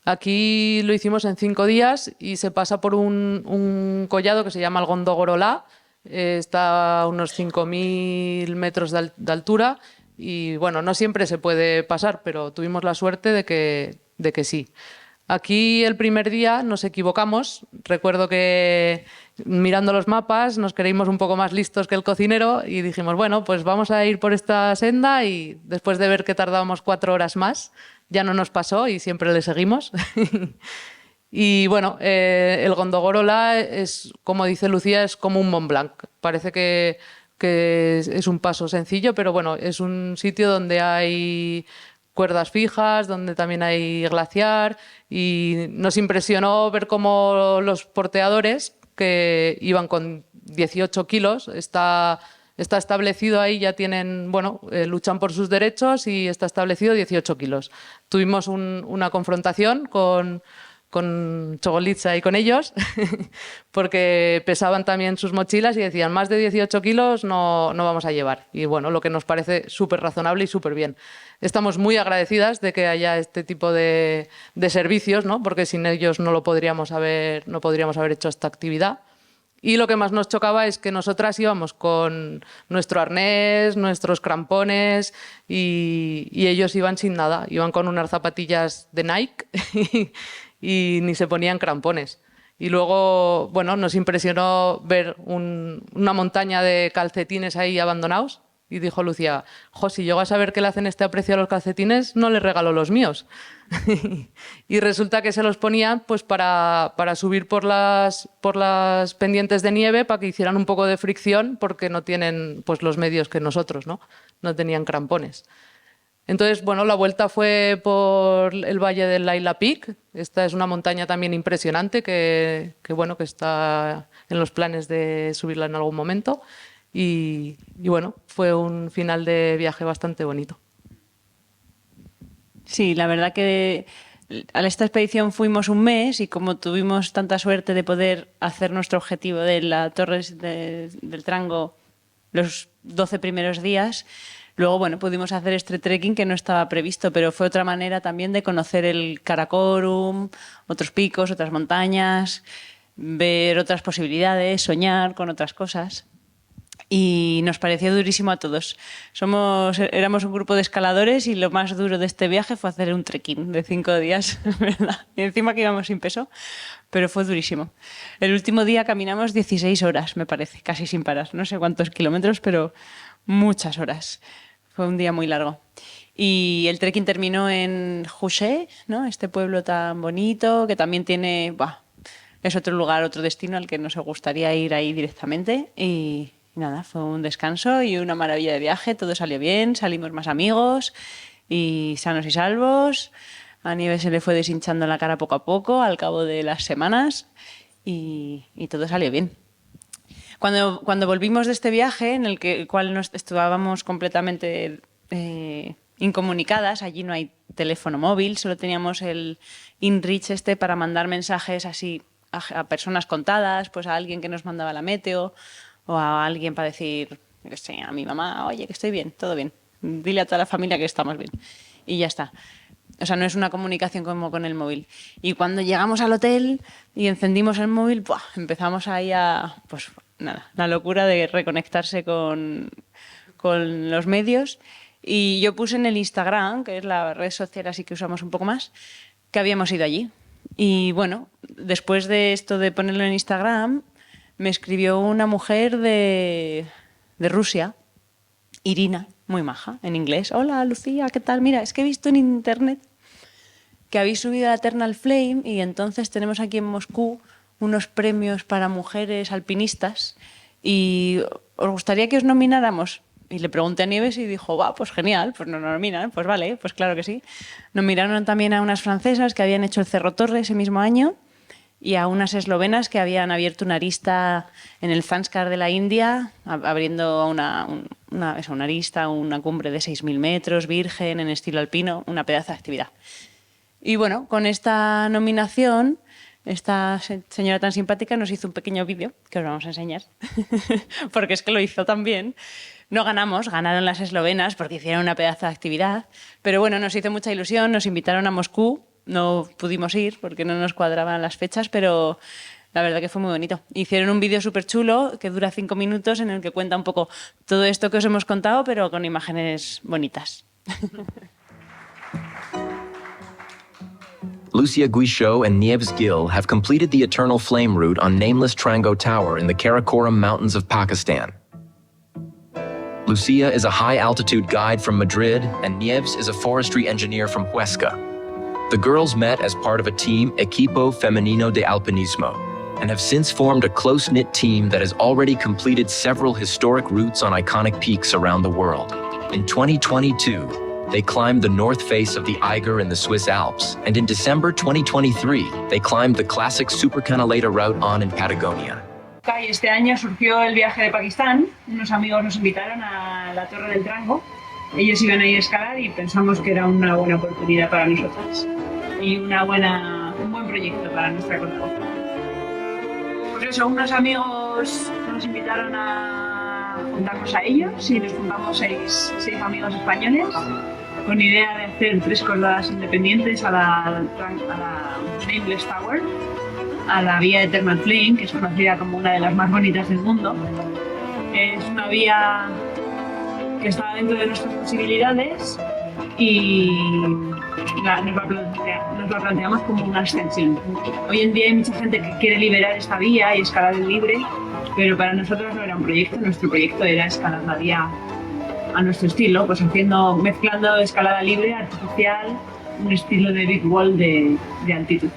[SPEAKER 3] Aquí lo hicimos en 5 días y se pasa por un collado que se llama el Gondogorolá, está a unos 5.000 metros de altura y bueno, no siempre se puede pasar, pero tuvimos la suerte de que sí. Aquí el primer día nos equivocamos. Recuerdo que mirando los mapas nos creímos un poco más listos que el cocinero y dijimos, bueno, pues vamos a ir por esta senda, y después de ver que tardábamos 4 horas más, ya no nos pasó y siempre le seguimos. Y bueno, el Gondogorolá es, como dice Lucía, es como un Mont Blanc. Parece que es un paso sencillo, pero bueno, es un sitio donde hay cuerdas fijas, donde también hay glaciar, y nos impresionó ver cómo los porteadores, que iban con 18 kilos, está establecido ahí, ya tienen, bueno, luchan por sus derechos y está establecido 18 kilos. Tuvimos una confrontación con Chogolitza y con ellos, porque pesaban también sus mochilas y decían, más de 18 kilos no vamos a llevar. Y bueno, lo que nos parece súper razonable y súper bien. Estamos muy agradecidas de que haya este tipo de servicios, ¿no? Porque sin ellos no podríamos haber hecho esta actividad. Y lo que más nos chocaba es que nosotras íbamos con nuestro arnés, nuestros crampones, y ellos iban sin nada, iban con unas zapatillas de Nike y ni se ponían crampones. Y luego, bueno, nos impresionó ver una montaña de calcetines ahí abandonados. Y dijo Lucía, si llego a saber que le hacen este aprecio a los calcetines, no les regalo los míos. Y resulta que se los ponían pues para subir por las pendientes de nieve, para que hicieran un poco de fricción, porque no tienen pues los medios que nosotros, ¿no? No tenían crampones. Entonces, bueno, la vuelta fue por el valle del Laila Peak. Esta es una montaña también impresionante que está en los planes de subirla en algún momento. Y bueno, fue un final de viaje bastante bonito.
[SPEAKER 2] Sí, la verdad que a esta expedición fuimos un mes y como tuvimos tanta suerte de poder hacer nuestro objetivo de la Torre del Trango los 12 primeros días, Luego, bueno, pudimos hacer este trekking que no estaba previsto, pero fue otra manera también de conocer el Karakorum, otros picos, otras montañas, ver otras posibilidades, soñar con otras cosas. Y nos pareció durísimo a todos. Éramos un grupo de escaladores y lo más duro de este viaje fue hacer un trekking de 5 días, ¿verdad? Y encima que íbamos sin peso, pero fue durísimo. El último día caminamos 16 horas, me parece, casi sin parar. No sé cuántos kilómetros, pero muchas horas. Fue un día muy largo. Y el trekking terminó en Juché, ¿no? Este pueblo tan bonito que también tiene... es otro lugar, otro destino al que nos gustaría ir ahí directamente. Y nada, fue un descanso y una maravilla de viaje. Todo salió bien, salimos más amigos y sanos y salvos. A Nieves se le fue deshinchando la cara poco a poco al cabo de las semanas y todo salió bien. Cuando volvimos de este viaje, en el cual nos estábamos completamente incomunicadas, allí no hay teléfono móvil, solo teníamos el InReach para mandar mensajes así a personas contadas, pues a alguien que nos mandaba la meteo o a alguien para decir, yo qué sé, a mi mamá, oye, que estoy bien, todo bien, dile a toda la familia que estamos bien. Y ya está. O sea, no es una comunicación como con el móvil. Y cuando llegamos al hotel y encendimos el móvil, empezamos ahí pues nada, la locura de reconectarse con los medios. Y yo puse en el Instagram, que es la red social así que usamos un poco más, que habíamos ido allí. Y bueno, después de esto de ponerlo en Instagram, me escribió una mujer de Rusia, Irina, muy maja, en inglés. Hola, Lucía, ¿qué tal? Mira, es que he visto en internet que habéis subido a la Eternal Flame y entonces tenemos aquí en Moscú unos premios para mujeres alpinistas y ¿os gustaría que os nomináramos? Y le pregunté a Nieves y dijo, pues genial, pues nos nominan, pues vale, pues claro que sí. Nominaron también a unas francesas que habían hecho el Cerro Torre ese mismo año y a unas eslovenas que habían abierto una arista en el Zanskar de la India, abriendo una arista, una cumbre de 6.000 metros, virgen, en estilo alpino, una pedazo de actividad. Y bueno, con esta nominación, esta señora tan simpática nos hizo un pequeño vídeo que os vamos a enseñar, porque es que lo hizo tan bien. No ganamos, ganaron las eslovenas porque hicieron una pedazo de actividad, pero bueno, nos hizo mucha ilusión, nos invitaron a Moscú, no pudimos ir porque no nos cuadraban las fechas, pero la verdad que fue muy bonito. Hicieron un vídeo súper chulo que dura 5 minutos en el que cuenta un poco todo esto que os hemos contado, pero con imágenes bonitas.
[SPEAKER 4] Lucia Guichot and Nieves Gill have completed the Eternal Flame route on nameless Trango Tower in the Karakoram Mountains of Pakistan. Lucia is a high-altitude guide from Madrid, and Nieves is a forestry engineer from Huesca. The girls met as part of a team, Equipo Femenino de Alpinismo, and have since formed a close-knit team that has already completed several historic routes on iconic peaks around the world. In 2022, they climbed the north face of the Eiger in the Swiss Alps, and in December 2023, they climbed the classic Supercanaleta route on in Patagonia.
[SPEAKER 2] Y este año surgió el viaje de Pakistán. Unos amigos nos invitaron a la Torre del Trango. Ellos iban a ir a escalar y pensamos que era una buena oportunidad para nosotras y un buen proyecto para nuestra comunidad. Pues eso, unos amigos nos invitaron a juntarnos a ellos y nos juntamos seis amigos españoles con idea de hacer 3 cordadas independientes a la Nameless Tower, a la vía Eternal Flame, que es conocida como una de las más bonitas del mundo. Es una vía que está dentro de nuestras posibilidades y nos la planteamos como una ascensión. Hoy en día hay mucha gente que quiere liberar esta vía y escalar en libre, pero para nosotros no era un proyecto, nuestro proyecto era escalar la vía a nuestro estilo, pues mezclando escalada libre, artificial, un estilo de big wall de altitud.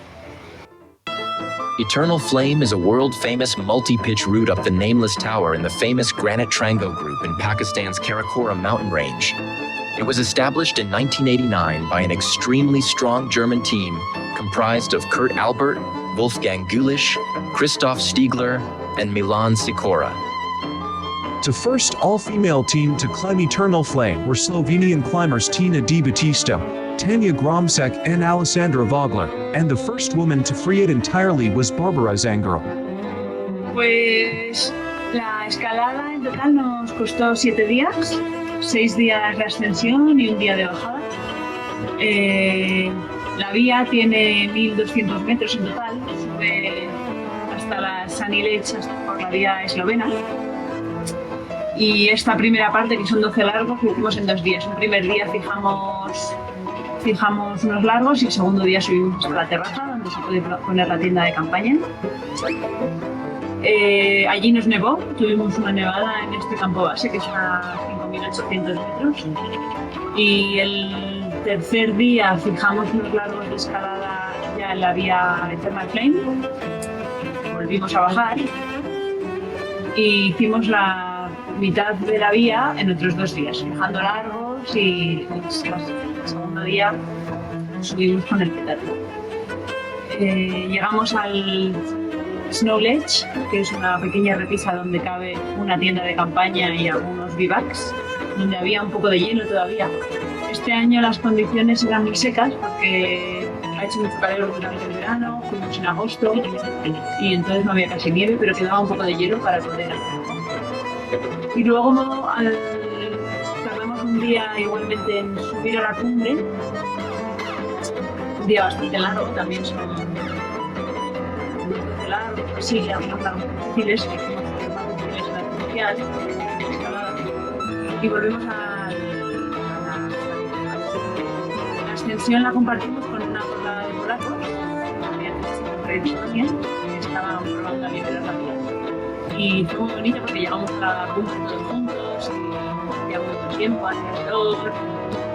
[SPEAKER 4] Eternal Flame is a world-famous multi-pitch route up the Nameless Tower in the famous Granite Trango Group in Pakistan's Karakoram mountain range. It was established in 1989 by an extremely strong German team comprised of Kurt Albert, Wolfgang Gulisch, Christoph Stiegler, and Milan Sikora.
[SPEAKER 5] The first all-female team to climb Eternal Flame were Slovenian climbers Tina Di Battista, Tanja Gromsek and Alessandra Vogler, and the first woman to free it entirely was Barbara Zangaro.
[SPEAKER 2] Pues la escalada en total nos costó 7 días.
[SPEAKER 6] 6 días de ascensión y un día de bajada. La vía tiene 1.200 metros en total, sube hasta la Sanilech, por la vía eslovena. Y esta primera parte, que son 12 largos, lo hicimos en 2 días. Un primer día fijamos unos largos y el segundo día subimos hasta la terraza, donde se puede poner la tienda de campaña. Allí nos nevó, tuvimos una nevada en este campo base, que es a 5.800 metros. Y el tercer día fijamos unos largos de escalada ya en la vía Eternal Flame. Volvimos a bajar y hicimos la mitad de la vía en otros 2 días, fijando largos, y el segundo día subimos con el petardo. Llegamos al Snow Ledge, que es una pequeña repisa donde cabe una tienda de campaña y algunos bivacs, donde había un poco de hielo todavía. Este año las condiciones eran muy secas porque ha hecho mucho calor durante el verano, fuimos en agosto y entonces no había casi nieve, pero quedaba un poco de hielo para poder hacerlo. Y luego tardamos un día igualmente en subir a la cumbre, un día bastante largo, también son largos, sí, algunos largos difíciles, que hicimos más difíciles en la artificial, y volvemos a la ascensión. La compartimos con una cola de polacos, también, que estaban probando la nieve rápida. Y fue muy bonito porque llegamos a la cumbre todos juntos y hacía mucho tiempo, hacía calor,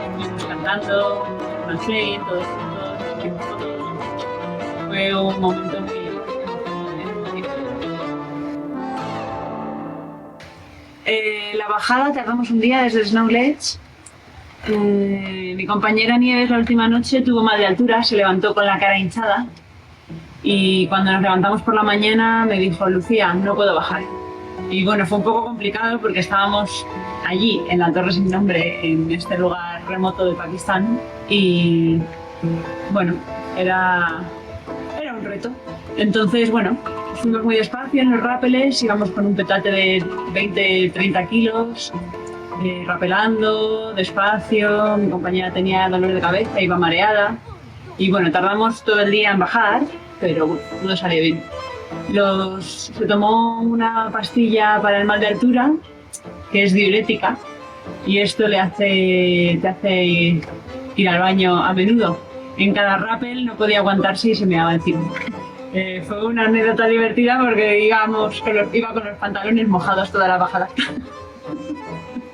[SPEAKER 6] estuvimos cantando, con Flame, todos juntos, hicimos fotos. Fue un momento muy emotivo. La bajada tardamos un día desde Snow Ledge. Mi compañera Nieves la última noche tuvo mal de altura, se levantó con la cara hinchada y cuando nos levantamos por la mañana me dijo: Lucía, no puedo bajar. Y bueno, fue un poco complicado porque estábamos allí en la Torre Sin Nombre, en este lugar remoto de Pakistán, y bueno, era un reto. Entonces, bueno, fuimos muy despacio en los rápeles, íbamos con un petate de 20-30 kilos, rapelando despacio. Mi compañera tenía dolor de cabeza, iba mareada y bueno, tardamos todo el día en bajar, pero bueno, todo salió bien. Se tomó una pastilla para el mal de altura, que es diurética, y esto te hace ir al baño a menudo. En cada rappel no podía aguantarse y se meaba encima. Fue una anécdota divertida porque iba con los pantalones mojados toda la bajada.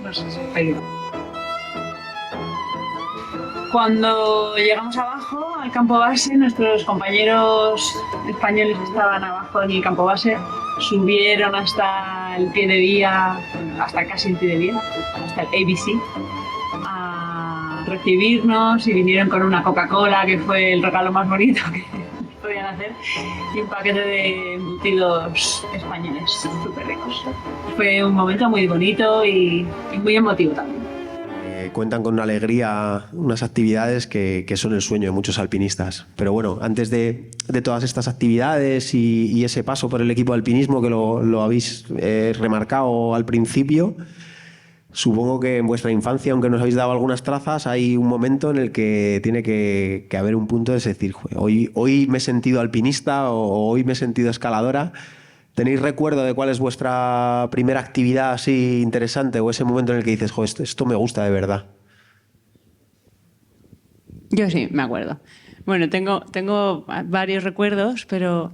[SPEAKER 6] No sé si fue. Cuando llegamos abajo al campo base, nuestros compañeros españoles que estaban abajo en el campo base subieron hasta el pie de vía, hasta casi el pie de vía, hasta el ABC, a recibirnos, y vinieron con una Coca-Cola, que fue el regalo más bonito que podían hacer, y un paquete de embutidos españoles súper ricos. Fue un momento muy bonito y muy emotivo también.
[SPEAKER 7] Cuentan con una alegría, unas actividades que son el sueño de muchos alpinistas. Pero bueno, antes de todas estas actividades y ese paso por el equipo de alpinismo que lo habéis remarcado al principio, supongo que en vuestra infancia, aunque nos habéis dado algunas trazas, hay un momento en el que tiene que haber un punto de decir: hoy me he sentido alpinista o hoy me he sentido escaladora. ¿Tenéis recuerdo de cuál es vuestra primera actividad así interesante, o ese momento en el que dices: jo, esto me gusta de verdad?
[SPEAKER 2] Yo sí, me acuerdo. Bueno, tengo varios recuerdos, pero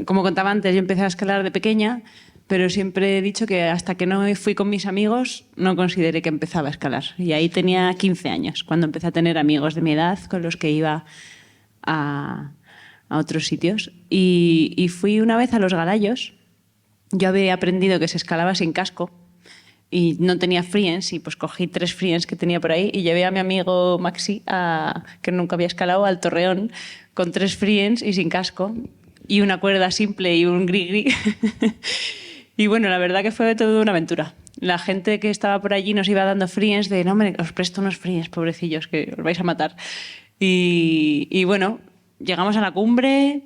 [SPEAKER 2] como contaba antes, yo empecé a escalar de pequeña, pero siempre he dicho que hasta que no fui con mis amigos no consideré que empezaba a escalar. Y ahí tenía 15 años, cuando empecé a tener amigos de mi edad con los que iba a otros sitios. Y fui una vez a Los Galayos. Yo había aprendido que se escalaba sin casco y no tenía friends, y pues cogí 3 friends que tenía por ahí y llevé a mi amigo Maxi, que nunca había escalado, al Torreón con 3 friends y sin casco y una cuerda simple y un gris-gris. Y bueno, la verdad que fue toda una aventura. La gente que estaba por allí nos iba dando friends de: no, hombre, os presto unos friends, pobrecillos, que os vais a matar. Y bueno, llegamos a la cumbre,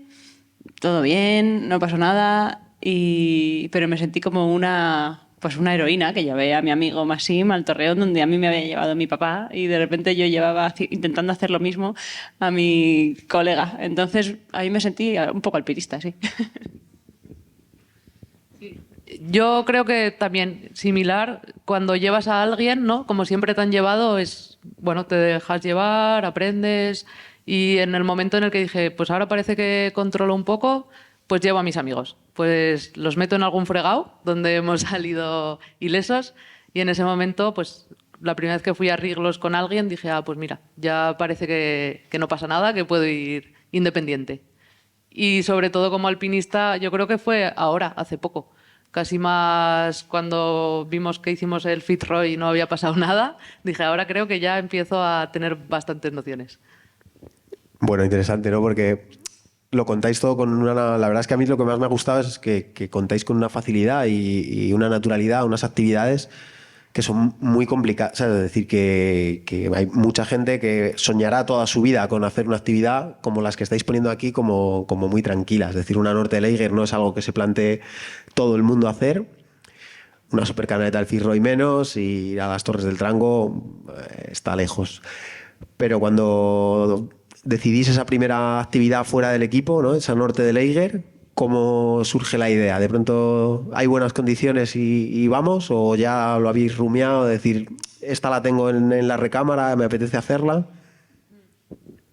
[SPEAKER 2] todo bien, no pasó nada, pero me sentí como una pues una heroína que llevé a mi amigo Massim al Torreón, donde a mí me había llevado mi papá, y de repente yo llevaba intentando hacer lo mismo a mi colega. Entonces ahí me sentí un poco alpinista, sí.
[SPEAKER 3] Yo creo que también similar, cuando llevas a alguien, ¿no? Como siempre te han llevado, es, bueno, te dejas llevar, aprendes, y en el momento en el que dije, pues ahora parece que controlo un poco, pues llevo a mis amigos. Pues los meto en algún fregado donde hemos salido ilesos, y en ese momento, pues la primera vez que fui a Riglos con alguien, dije, ah, pues mira, ya parece que no pasa nada, que puedo ir independiente. Y sobre todo como alpinista, yo creo que fue ahora, hace poco. Casi más cuando vimos que hicimos el Fitzroy y no había pasado nada, dije, ahora creo que ya empiezo a tener bastantes nociones.
[SPEAKER 7] Bueno, interesante, ¿no? Porque lo contáis todo con una... La verdad es que a mí lo que más me ha gustado es que contáis con una facilidad y una naturalidad, unas actividades que son muy complicadas. Es decir, que hay mucha gente que soñará toda su vida con hacer una actividad como las que estáis poniendo aquí, como muy tranquilas. Es decir, una Norte Leiger no es algo que se plantee todo el mundo hacer. Una supercanaleta del Fitzroy menos, y ir a las Torres del Trango está lejos. Pero cuando decidís esa primera actividad fuera del equipo, ¿no? Esa Norte de Leiger, ¿cómo surge la idea? ¿De pronto hay buenas condiciones y vamos? ¿O ya lo habéis rumiado? Decir, esta la tengo en la recámara, me apetece hacerla.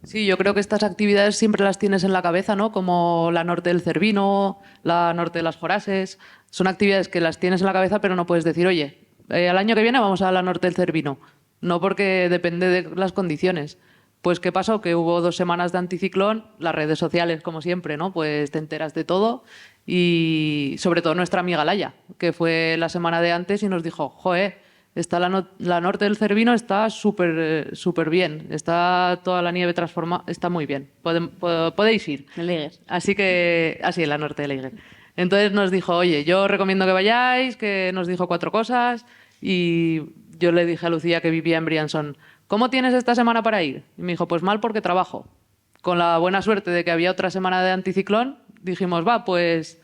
[SPEAKER 3] Sí, yo creo que estas actividades siempre las tienes en la cabeza, ¿no? Como la Norte del Cervino, la Norte de las Jorases. Son actividades que las tienes en la cabeza, pero no puedes decir, oye, al año que viene vamos a la Norte del Cervino. No, porque depende de las condiciones. Pues, ¿qué pasó? Que hubo 2 semanas de anticiclón, las redes sociales, como siempre, ¿no? Pues te enteras de todo, y sobre todo nuestra amiga Laia, que fue la semana de antes y nos dijo, joe, está la Norte del Cervino está súper bien, está toda la nieve transformada, está muy bien, podéis ir.
[SPEAKER 2] El Leiger.
[SPEAKER 3] Así que, así, en la Norte de Leiger. Entonces nos dijo, oye, yo recomiendo que vayáis, que nos dijo 4 cosas, y yo le dije a Lucía, que vivía en Briançon, ¿cómo tienes esta semana para ir? Y me dijo, pues mal, porque trabajo. Con la buena suerte de que había otra semana de anticiclón, dijimos, va, pues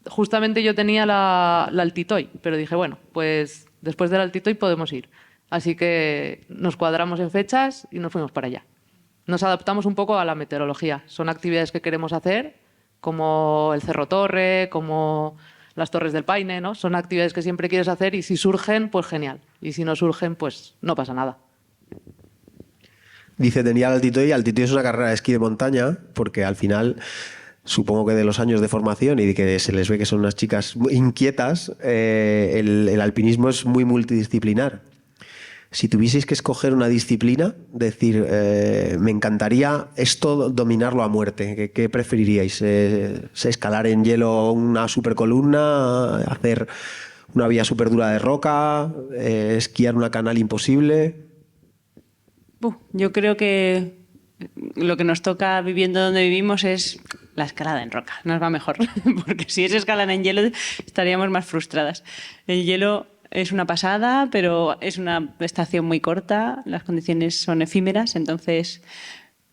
[SPEAKER 3] justamente yo tenía la Altitoy, pero dije, bueno, pues después del Altitoy podemos ir. Así que nos cuadramos en fechas y nos fuimos para allá. Nos adaptamos un poco a la meteorología. Son actividades que queremos hacer, como el Cerro Torre, como las Torres del Paine, ¿no? Son actividades que siempre quieres hacer, y si surgen, pues genial. Y si no surgen, pues no pasa nada.
[SPEAKER 7] Dice, tenía el Altitoy. Altitoy es una carrera de esquí de montaña, porque al final, supongo que de los años de formación y de que se les ve que son unas chicas muy inquietas, el alpinismo es muy multidisciplinar. Si tuvieseis que escoger una disciplina, decir, me encantaría esto dominarlo a muerte, ¿qué preferiríais? ¿Escalar en hielo una supercolumna? ¿Hacer una vía súper dura de roca? ¿Esquiar una canal imposible?
[SPEAKER 2] Yo creo que lo que nos toca viviendo donde vivimos es la escalada en roca. Nos va mejor, porque si es escalada en hielo estaríamos más frustradas. El hielo es una pasada, pero es una estación muy corta, las condiciones son efímeras, entonces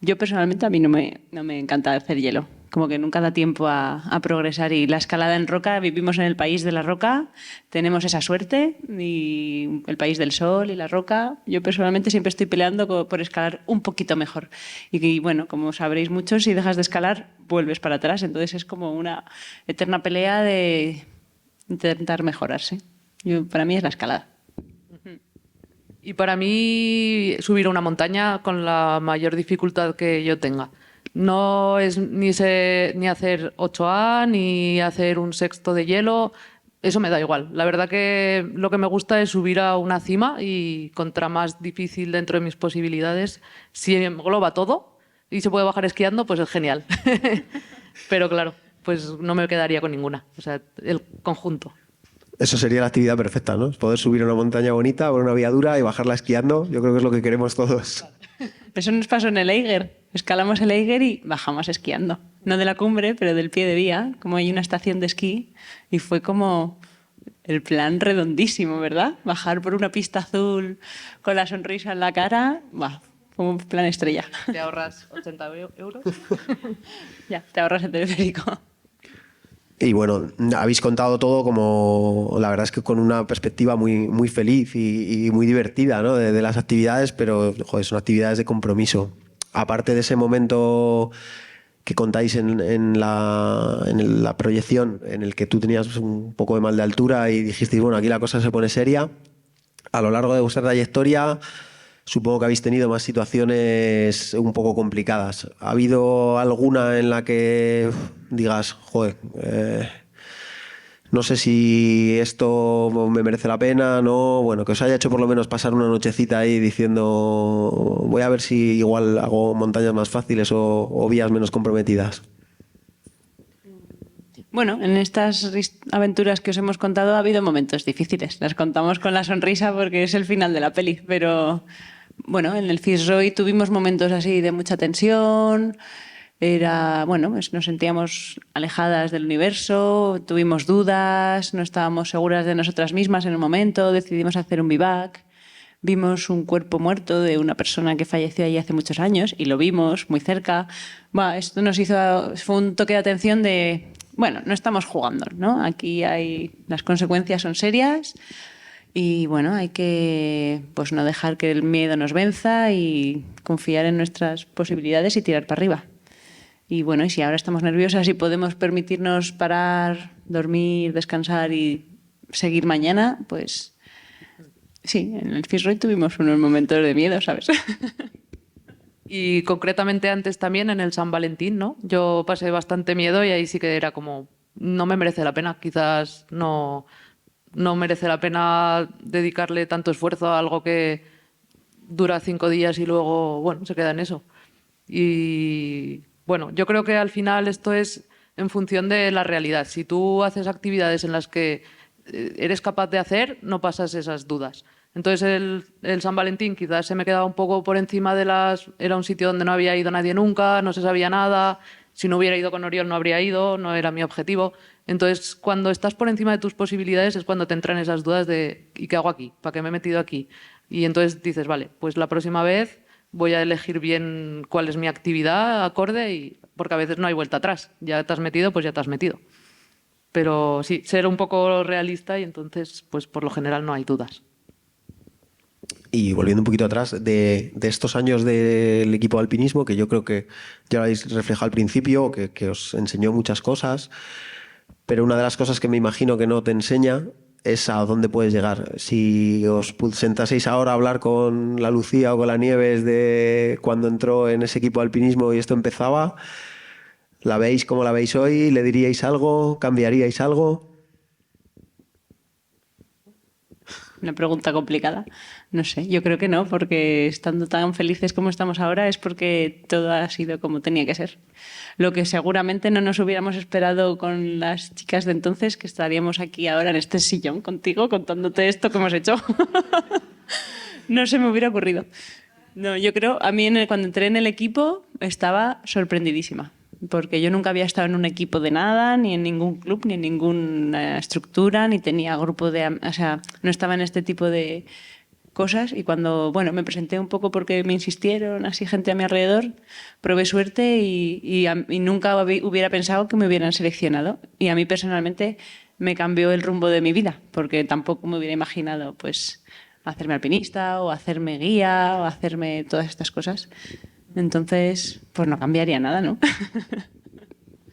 [SPEAKER 2] yo personalmente a mí no me encanta hacer hielo. Como que nunca da tiempo a progresar, y la escalada en roca, vivimos en el país de la roca, tenemos esa suerte, y el país del sol y la roca. Yo personalmente siempre estoy peleando por escalar un poquito mejor, y bueno, como sabréis muchos, si dejas de escalar vuelves para atrás, entonces es como una eterna pelea de intentar mejorarse. Para mí es la escalada.
[SPEAKER 3] Y para mí, subir a una montaña con la mayor dificultad que yo tenga. No es ni hacer 8A, ni hacer un sexto de hielo. Eso me da igual. La verdad que lo que me gusta es subir a una cima, y contra más difícil dentro de mis posibilidades, si engloba todo y se puede bajar esquiando, pues es genial. Pero claro, pues no me quedaría con ninguna. O sea, el conjunto.
[SPEAKER 7] Eso sería la actividad perfecta, ¿no? Poder subir a una montaña bonita, por una vía dura, y bajarla esquiando. Yo creo que es lo que queremos todos.
[SPEAKER 2] Eso nos pasó en el Eiger. Escalamos el Eiger y bajamos esquiando. No de la cumbre, pero del pie de vía, como hay una estación de esquí. Y fue como el plan redondísimo, ¿verdad? Bajar por una pista azul con la sonrisa en la cara. Bah, fue un plan estrella.
[SPEAKER 3] ¿Te ahorras 80 euros?
[SPEAKER 2] Ya, te ahorras el teleférico.
[SPEAKER 7] Y bueno, habéis contado todo como, la verdad es que con una perspectiva muy, muy feliz y muy divertida, ¿no? De las actividades, pero joder, son actividades de compromiso. Aparte de ese momento que contáis en la proyección, en el que tú tenías un poco de mal de altura y dijisteis, bueno, aquí la cosa se pone seria, a lo largo de vuestra trayectoria supongo que habéis tenido más situaciones un poco complicadas. ¿Ha habido alguna en la que digas, joder, no sé si esto me merece la pena, no? Bueno, que os haya hecho por lo menos pasar una nochecita ahí diciendo, voy a ver si igual hago montañas más fáciles o vías menos comprometidas.
[SPEAKER 2] Bueno, en estas aventuras que os hemos contado ha habido momentos difíciles. Las contamos con la sonrisa porque es el final de la peli, pero bueno, en el Fitzroy tuvimos momentos así de mucha tensión. Pues nos sentíamos alejadas del universo, tuvimos dudas, no estábamos seguras de nosotras mismas en un momento, decidimos hacer un vivac. Vimos un cuerpo muerto de una persona que falleció allí hace muchos años y lo vimos muy cerca. Esto fue un toque de atención de, bueno, no estamos jugando, ¿no? Aquí las consecuencias son serias y bueno, hay que pues no dejar que el miedo nos venza y confiar en nuestras posibilidades y tirar para arriba. Y bueno, y si ahora estamos nerviosas y podemos permitirnos parar, dormir, descansar y seguir mañana, pues sí, en el Fitzroy tuvimos unos momentos de miedo, ¿sabes?
[SPEAKER 3] Y concretamente antes también en el San Valentín, ¿no? Yo pasé bastante miedo y ahí sí que era como, no me merece la pena, quizás no merece la pena dedicarle tanto esfuerzo a algo que dura 5 días y luego, bueno, se queda en eso. Y bueno, yo creo que al final esto es en función de la realidad. Si tú haces actividades en las que eres capaz de hacer, no pasas esas dudas. Entonces el San Valentín quizás se me quedaba un poco por encima de era un sitio donde no había ido nadie nunca, no se sabía nada. Si no hubiera ido con Oriol no habría ido, no era mi objetivo. Entonces cuando estás por encima de tus posibilidades es cuando te entran esas dudas de ¿y qué hago aquí? ¿Para qué me he metido aquí? Y entonces dices, vale, pues la próxima vez voy a elegir bien cuál es mi actividad acorde, porque a veces no hay vuelta atrás. Ya te has metido, pues ya te has metido. Pero sí, ser un poco realista y entonces, pues por lo general no hay dudas.
[SPEAKER 7] Y volviendo un poquito atrás, de estos años del equipo de alpinismo, que yo creo que ya lo habéis reflejado al principio, que os enseñó muchas cosas, pero una de las cosas que me imagino que no te enseña es a dónde puedes llegar. Si os sentaseis ahora a hablar con la Lucía o con la Nieves de cuando entró en ese equipo de alpinismo y esto empezaba, ¿la veis como la veis hoy? ¿Le diríais algo? ¿Cambiaríais algo?
[SPEAKER 2] Una pregunta complicada. No sé, yo creo que no, porque estando tan felices como estamos ahora es porque todo ha sido como tenía que ser. Lo que seguramente no nos hubiéramos esperado con las chicas de entonces, que estaríamos aquí ahora en este sillón contigo contándote esto que hemos hecho. No se me hubiera ocurrido. No, yo creo, a mí cuando entré en el equipo estaba sorprendidísima, porque yo nunca había estado en un equipo de nada, ni en ningún club, ni en ninguna estructura, ni tenía grupo o sea, no estaba en este tipo de cosas. Y cuando, bueno, me presenté un poco porque me insistieron así gente a mi alrededor, probé suerte y nunca hubiera pensado que me hubieran seleccionado. Y a mí personalmente me cambió el rumbo de mi vida, porque tampoco me hubiera imaginado, pues, hacerme alpinista o hacerme guía o hacerme todas estas cosas. Entonces, pues no cambiaría nada, ¿no?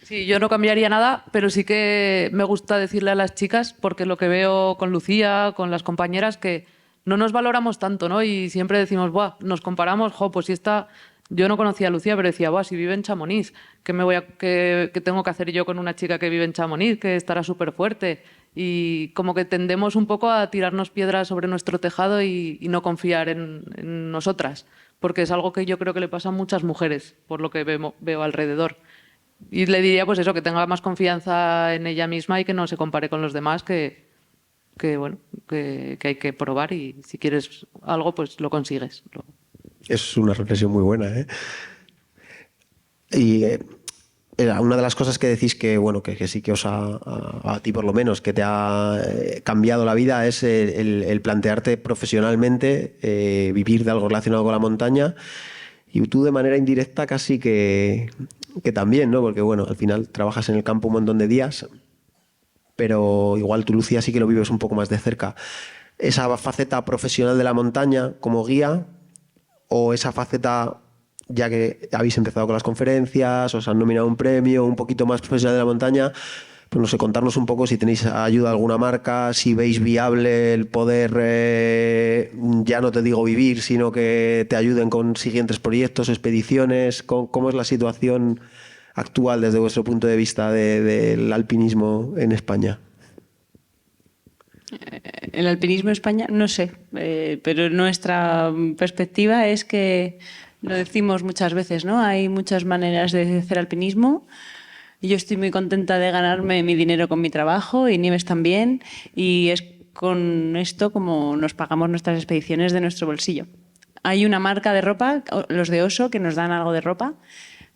[SPEAKER 3] Sí, yo no cambiaría nada, pero sí que me gusta decirle a las chicas, porque lo que veo con Lucía, con las compañeras, que no nos valoramos tanto, ¿no? Y siempre decimos, buah, nos comparamos, pues si esta... Yo no conocía a Lucía, pero decía, buah, si vive en Chamonix, ¿qué tengo que hacer yo con una chica que vive en Chamonix, que estará súper fuerte? Y como que tendemos un poco a tirarnos piedras sobre nuestro tejado y no confiar en nosotras, porque es algo que yo creo que le pasa a muchas mujeres, por lo que veo alrededor. Y le diría pues eso, que tenga más confianza en ella misma y que no se compare con los demás, que hay que probar y si quieres algo, pues lo consigues.
[SPEAKER 7] Es una reflexión muy buena, ¿eh? Y una de las cosas que decís que, bueno, que sí que a ti por lo menos, que te ha cambiado la vida es el plantearte profesionalmente vivir de algo relacionado con la montaña. Y tú de manera indirecta casi que también, ¿no? Porque bueno, al final trabajas en el campo un montón de días pero igual tú, Lucía, sí que lo vives un poco más de cerca. ¿Esa faceta profesional de la montaña como guía o esa faceta, ya que habéis empezado con las conferencias, os han nominado un premio, un poquito más profesional de la montaña? Pues no sé, contarnos un poco si tenéis ayuda de alguna marca, si veis viable el poder, ya no te digo vivir, sino que te ayuden con siguientes proyectos, expediciones. ¿Cómo es la situación actual desde vuestro punto de vista del alpinismo en España?
[SPEAKER 2] El alpinismo en España, no sé, pero nuestra perspectiva es que, lo decimos muchas veces, ¿no? Hay muchas maneras de hacer alpinismo. Yo estoy muy contenta de ganarme mi dinero con mi trabajo y Nieves también, y es con esto como nos pagamos nuestras expediciones de nuestro bolsillo. Hay una marca de ropa, los de Oso, que nos dan algo de ropa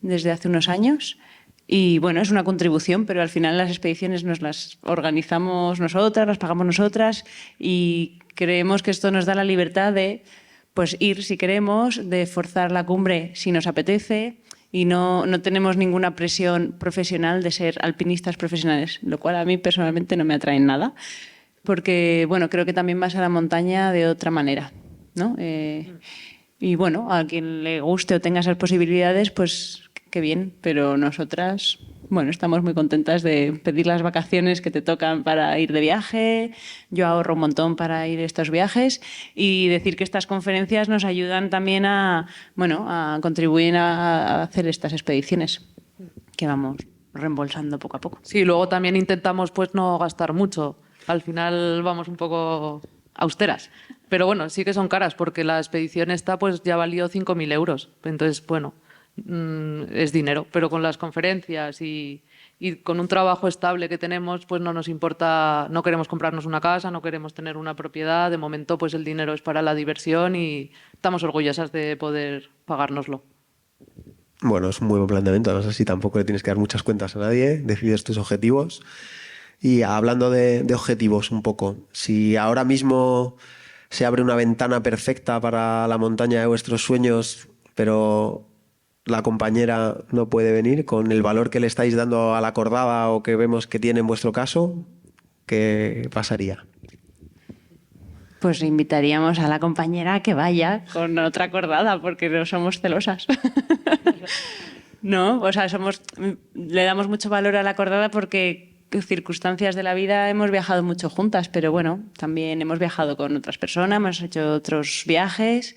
[SPEAKER 2] desde hace unos años. Y bueno, es una contribución, pero al final las expediciones nos las organizamos nosotras, las pagamos nosotras y creemos que esto nos da la libertad de pues, ir si queremos, de forzar la cumbre si nos apetece y no tenemos ninguna presión profesional de ser alpinistas profesionales, lo cual a mí personalmente no me atrae en nada, porque bueno, creo que también vas a la montaña de otra manera, ¿no? Y bueno, a quien le guste o tenga esas posibilidades, pues qué bien, pero nosotras, bueno, estamos muy contentas de pedir las vacaciones que te tocan para ir de viaje. Yo ahorro un montón para ir a estos viajes y decir que estas conferencias nos ayudan también a contribuir a hacer estas expediciones que vamos reembolsando poco a poco.
[SPEAKER 3] Sí, luego también intentamos pues no gastar mucho. Al final vamos un poco austeras. Pero bueno, sí que son caras porque la expedición esta pues ya valió 5.000 euros. Entonces, bueno, es dinero, pero con las conferencias y con un trabajo estable que tenemos, pues no nos importa, no queremos comprarnos una casa, no queremos tener una propiedad, de momento pues el dinero es para la diversión y estamos orgullosas de poder pagárnoslo.
[SPEAKER 7] Bueno, es un muy buen planteamiento, además así tampoco le tienes que dar muchas cuentas a nadie, decides tus objetivos. Y hablando de objetivos un poco, si ahora mismo se abre una ventana perfecta para la montaña de vuestros sueños, pero la compañera no puede venir, con el valor que le estáis dando a la cordada o que vemos que tiene en vuestro caso, ¿qué pasaría?
[SPEAKER 2] Pues invitaríamos a la compañera a que vaya con otra cordada, porque no somos celosas. No, o sea, le damos mucho valor a la cordada porque circunstancias de la vida hemos viajado mucho juntas, pero bueno, también hemos viajado con otras personas, hemos hecho otros viajes.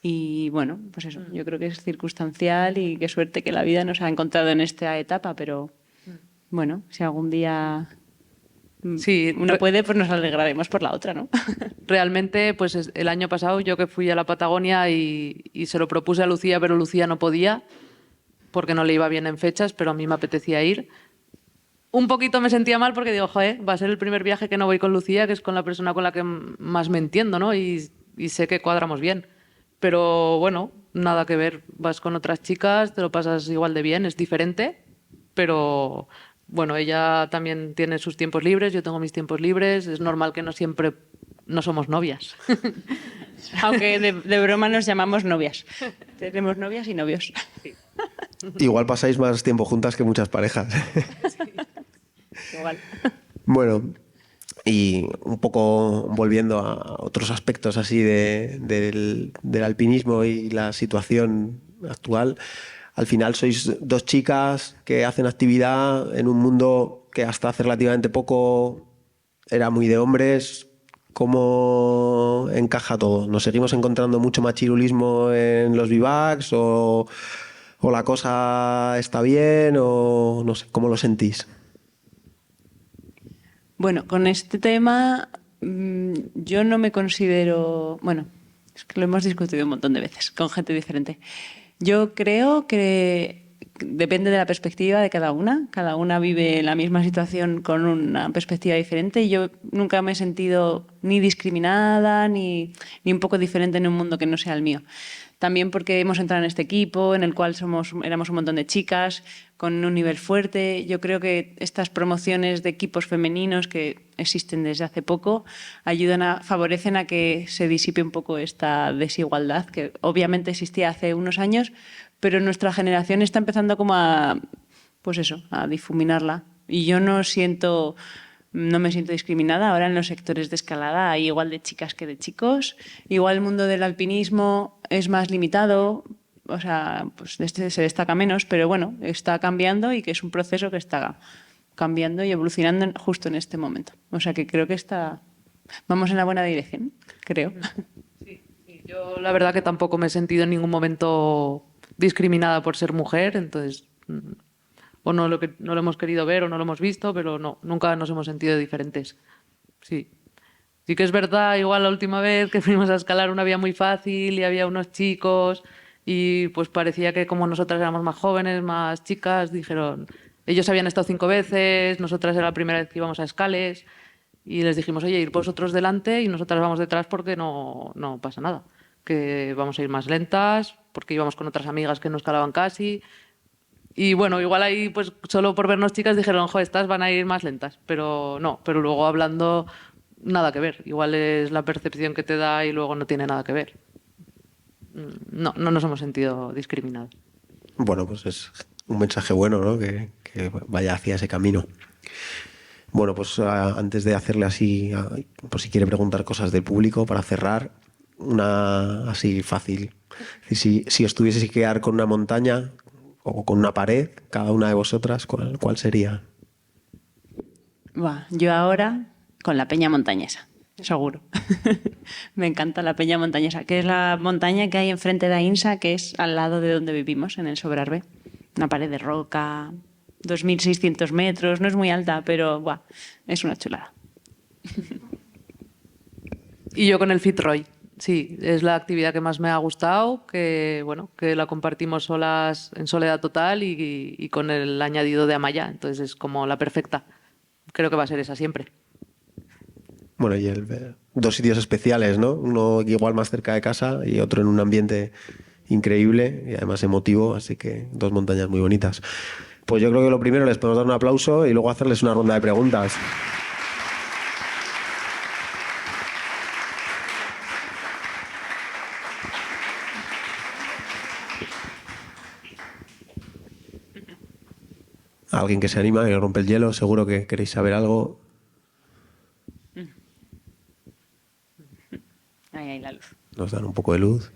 [SPEAKER 2] Y bueno, pues eso, yo creo que es circunstancial y qué suerte que la vida nos ha encontrado en esta etapa, pero bueno, si algún día
[SPEAKER 3] sí,
[SPEAKER 2] uno puede, pues nos alegraremos por la otra, ¿no?
[SPEAKER 3] Realmente, pues el año pasado yo que fui a la Patagonia y se lo propuse a Lucía, pero Lucía no podía porque no le iba bien en fechas, pero a mí me apetecía ir. Un poquito me sentía mal porque digo, joder, va a ser el primer viaje que no voy con Lucía, que es con la persona con la que más me entiendo, ¿no? Y sé que cuadramos bien. Pero bueno, nada que ver. Vas con otras chicas, te lo pasas igual de bien, es diferente, pero bueno, ella también tiene sus tiempos libres, yo tengo mis tiempos libres, es normal que no siempre no somos novias.
[SPEAKER 2] Aunque de broma nos llamamos novias. Tenemos novias y novios.
[SPEAKER 3] Sí.
[SPEAKER 7] Igual pasáis más tiempo juntas que muchas parejas.
[SPEAKER 2] Sí. Igual.
[SPEAKER 7] Bueno, y un poco volviendo a otros aspectos así del alpinismo y la situación actual, al final sois dos chicas que hacen actividad en un mundo que hasta hace relativamente poco era muy de hombres. ¿Cómo encaja todo? ¿Nos seguimos encontrando mucho machirulismo en los bivacs o la cosa está bien o no sé, ¿cómo lo sentís?
[SPEAKER 2] Bueno, con este tema yo no me considero... Bueno, es que lo hemos discutido un montón de veces con gente diferente. Yo creo que depende de la perspectiva de cada una. Cada una vive la misma situación con una perspectiva diferente y yo nunca me he sentido ni discriminada ni un poco diferente en un mundo que no sea el mío. También porque hemos entrado en este equipo en el cual éramos un montón de chicas con un nivel fuerte. Yo creo que estas promociones de equipos femeninos que existen desde hace poco favorecen a que se disipe un poco esta desigualdad que obviamente existía hace unos años, pero nuestra generación está empezando como a difuminarla. Y yo no siento no me siento discriminada. Ahora en los sectores de escalada hay igual de chicas que de chicos. Igual el mundo del alpinismo es más limitado, o sea, pues se destaca menos, pero bueno, está cambiando y que es un proceso que está cambiando y evolucionando justo en este momento. O sea que creo que vamos en la buena dirección, creo.
[SPEAKER 3] Sí, yo la verdad que tampoco me he sentido en ningún momento discriminada por ser mujer, entonces o no lo hemos querido ver o no lo hemos visto, pero no, nunca nos hemos sentido diferentes. Sí. Sí que es verdad, igual la última vez que fuimos a escalar una vía muy fácil y había unos chicos y pues parecía que como nosotras éramos más jóvenes, más chicas, dijeron, ellos habían estado 5 veces, nosotras era la primera vez que íbamos a escales y les dijimos, oye, ir vosotros delante y nosotras vamos detrás porque no pasa nada, que vamos a ir más lentas porque íbamos con otras amigas que no escalaban casi. Y bueno, igual ahí, pues solo por vernos chicas dijeron, jo, estas van a ir más lentas, pero no, pero luego hablando, nada que ver. Igual es la percepción que te da y luego no tiene nada que ver. No nos hemos sentido discriminados.
[SPEAKER 7] Bueno, pues es un mensaje bueno, ¿no? Que vaya hacia ese camino. Bueno, pues antes de hacerle así, por si quiere preguntar cosas del público, para cerrar, una así fácil. Si os tuvieseis que quedar con una montaña o con una pared, cada una de vosotras, ¿cuál sería?
[SPEAKER 2] Yo ahora con la Peña Montañesa, seguro. Me encanta la Peña Montañesa, que es la montaña que hay enfrente de Aínsa, que es al lado de donde vivimos, en el Sobrarbe. Una pared de roca, 2.600 metros, no es muy alta, pero es una chulada.
[SPEAKER 3] Y yo con el Fitzroy. Sí, es la actividad que más me ha gustado, que bueno, que la compartimos solas en soledad total y con el añadido de Amaya, entonces es como la perfecta. Creo que va a ser esa siempre.
[SPEAKER 7] Bueno, y dos sitios especiales, ¿no? Uno igual más cerca de casa y otro en un ambiente increíble y además emotivo, así que 2 montañas muy bonitas. Pues yo creo que lo primero les podemos dar un aplauso y luego hacerles una ronda de preguntas. Alguien que se anima, que rompe el hielo, seguro que queréis saber algo.
[SPEAKER 2] Ahí hay la luz.
[SPEAKER 7] Nos dan un poco de luz.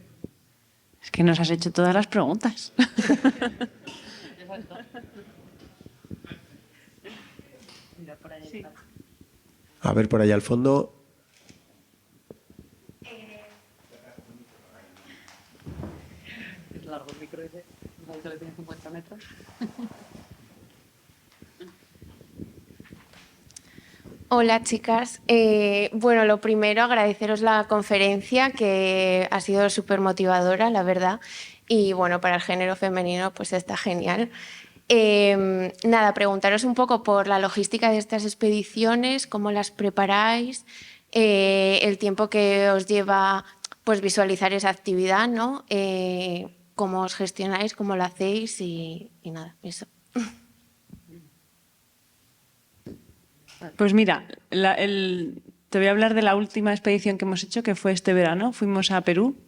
[SPEAKER 2] Es que nos has hecho todas las preguntas.
[SPEAKER 7] A ver, por allá al fondo.
[SPEAKER 3] Es largo el micro ese, no sé si tiene 50 metros.
[SPEAKER 8] Hola chicas, bueno, lo primero agradeceros la conferencia que ha sido súper motivadora, la verdad, y bueno, para el género femenino pues está genial. Nada, preguntaros un poco por la logística de estas expediciones, cómo las preparáis, el tiempo que os lleva pues visualizar esa actividad, ¿no? Cómo os gestionáis, cómo lo hacéis y nada, eso.
[SPEAKER 2] Pues mira, te voy a hablar de la última expedición que hemos hecho, que fue este verano. Fuimos a Perú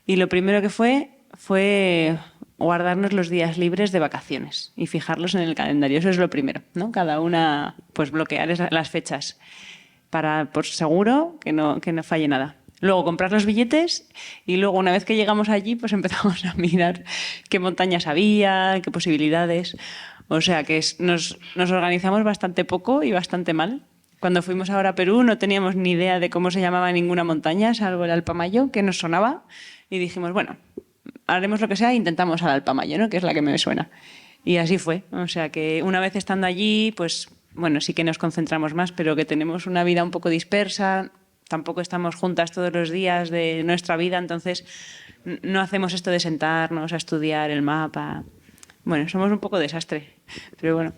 [SPEAKER 2] y lo primero que fue guardarnos los días libres de vacaciones y fijarlos en el calendario. Eso es lo primero, ¿no? Cada una, pues bloquear las fechas para, por seguro, que no falle nada. Luego comprar los billetes y luego una vez que llegamos allí, pues empezamos a mirar qué montañas había, qué posibilidades. O sea que nos organizamos bastante poco y bastante mal. Cuando fuimos ahora a Perú no teníamos ni idea de cómo se llamaba ninguna montaña, salvo el Alpamayo, que nos sonaba. Y dijimos, bueno, haremos lo que sea e intentamos al Alpamayo, ¿no? Que es la que me suena. Y así fue. O sea que una vez estando allí, pues bueno, sí que nos concentramos más, pero que tenemos una vida un poco dispersa. Tampoco estamos juntas todos los días de nuestra vida, entonces no hacemos esto de sentarnos a estudiar el mapa. Bueno, somos un poco desastre, pero bueno.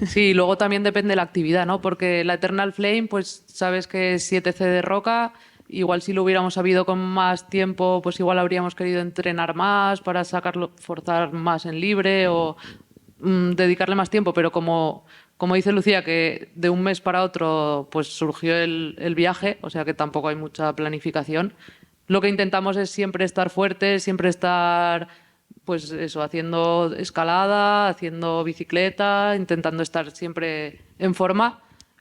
[SPEAKER 3] Sí, luego también depende de la actividad, ¿no? Porque la Eternal Flame, pues sabes que es 7C de roca. Igual si lo hubiéramos sabido con más tiempo, pues igual habríamos querido entrenar más para forzar más en libre o dedicarle más tiempo. Pero como dice Lucía, que de un mes para otro pues surgió el viaje, o sea que tampoco hay mucha planificación. Lo que intentamos es siempre estar fuertes, siempre estar... pues eso, haciendo escalada, haciendo bicicleta, intentando estar siempre en forma,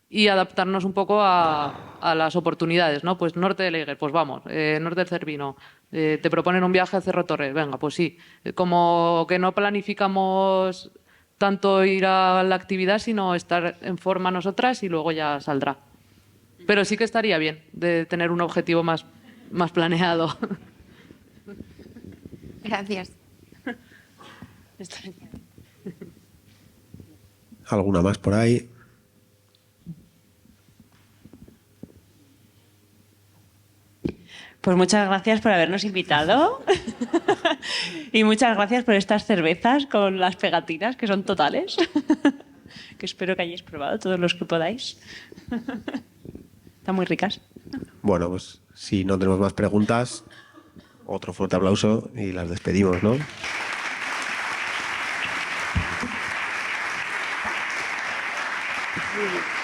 [SPEAKER 3] y adaptarnos un poco a las oportunidades, ¿no? Pues Norte de Leiger, pues vamos, Norte del Cervino, te proponen un viaje a Cerro Torres, venga, pues sí. Como que no planificamos tanto ir a la actividad, sino estar en forma nosotras y luego ya saldrá. Pero sí que estaría bien de tener un objetivo más planeado.
[SPEAKER 8] Gracias.
[SPEAKER 7] ¿Alguna más por ahí?
[SPEAKER 2] Pues muchas gracias por habernos invitado y muchas gracias por estas cervezas con las pegatinas que son totales, que espero que hayáis probado todos los que podáis. Están muy ricas.
[SPEAKER 7] Bueno, pues si no tenemos más preguntas, otro fuerte aplauso y las despedimos, ¿no?
[SPEAKER 2] Muy bien.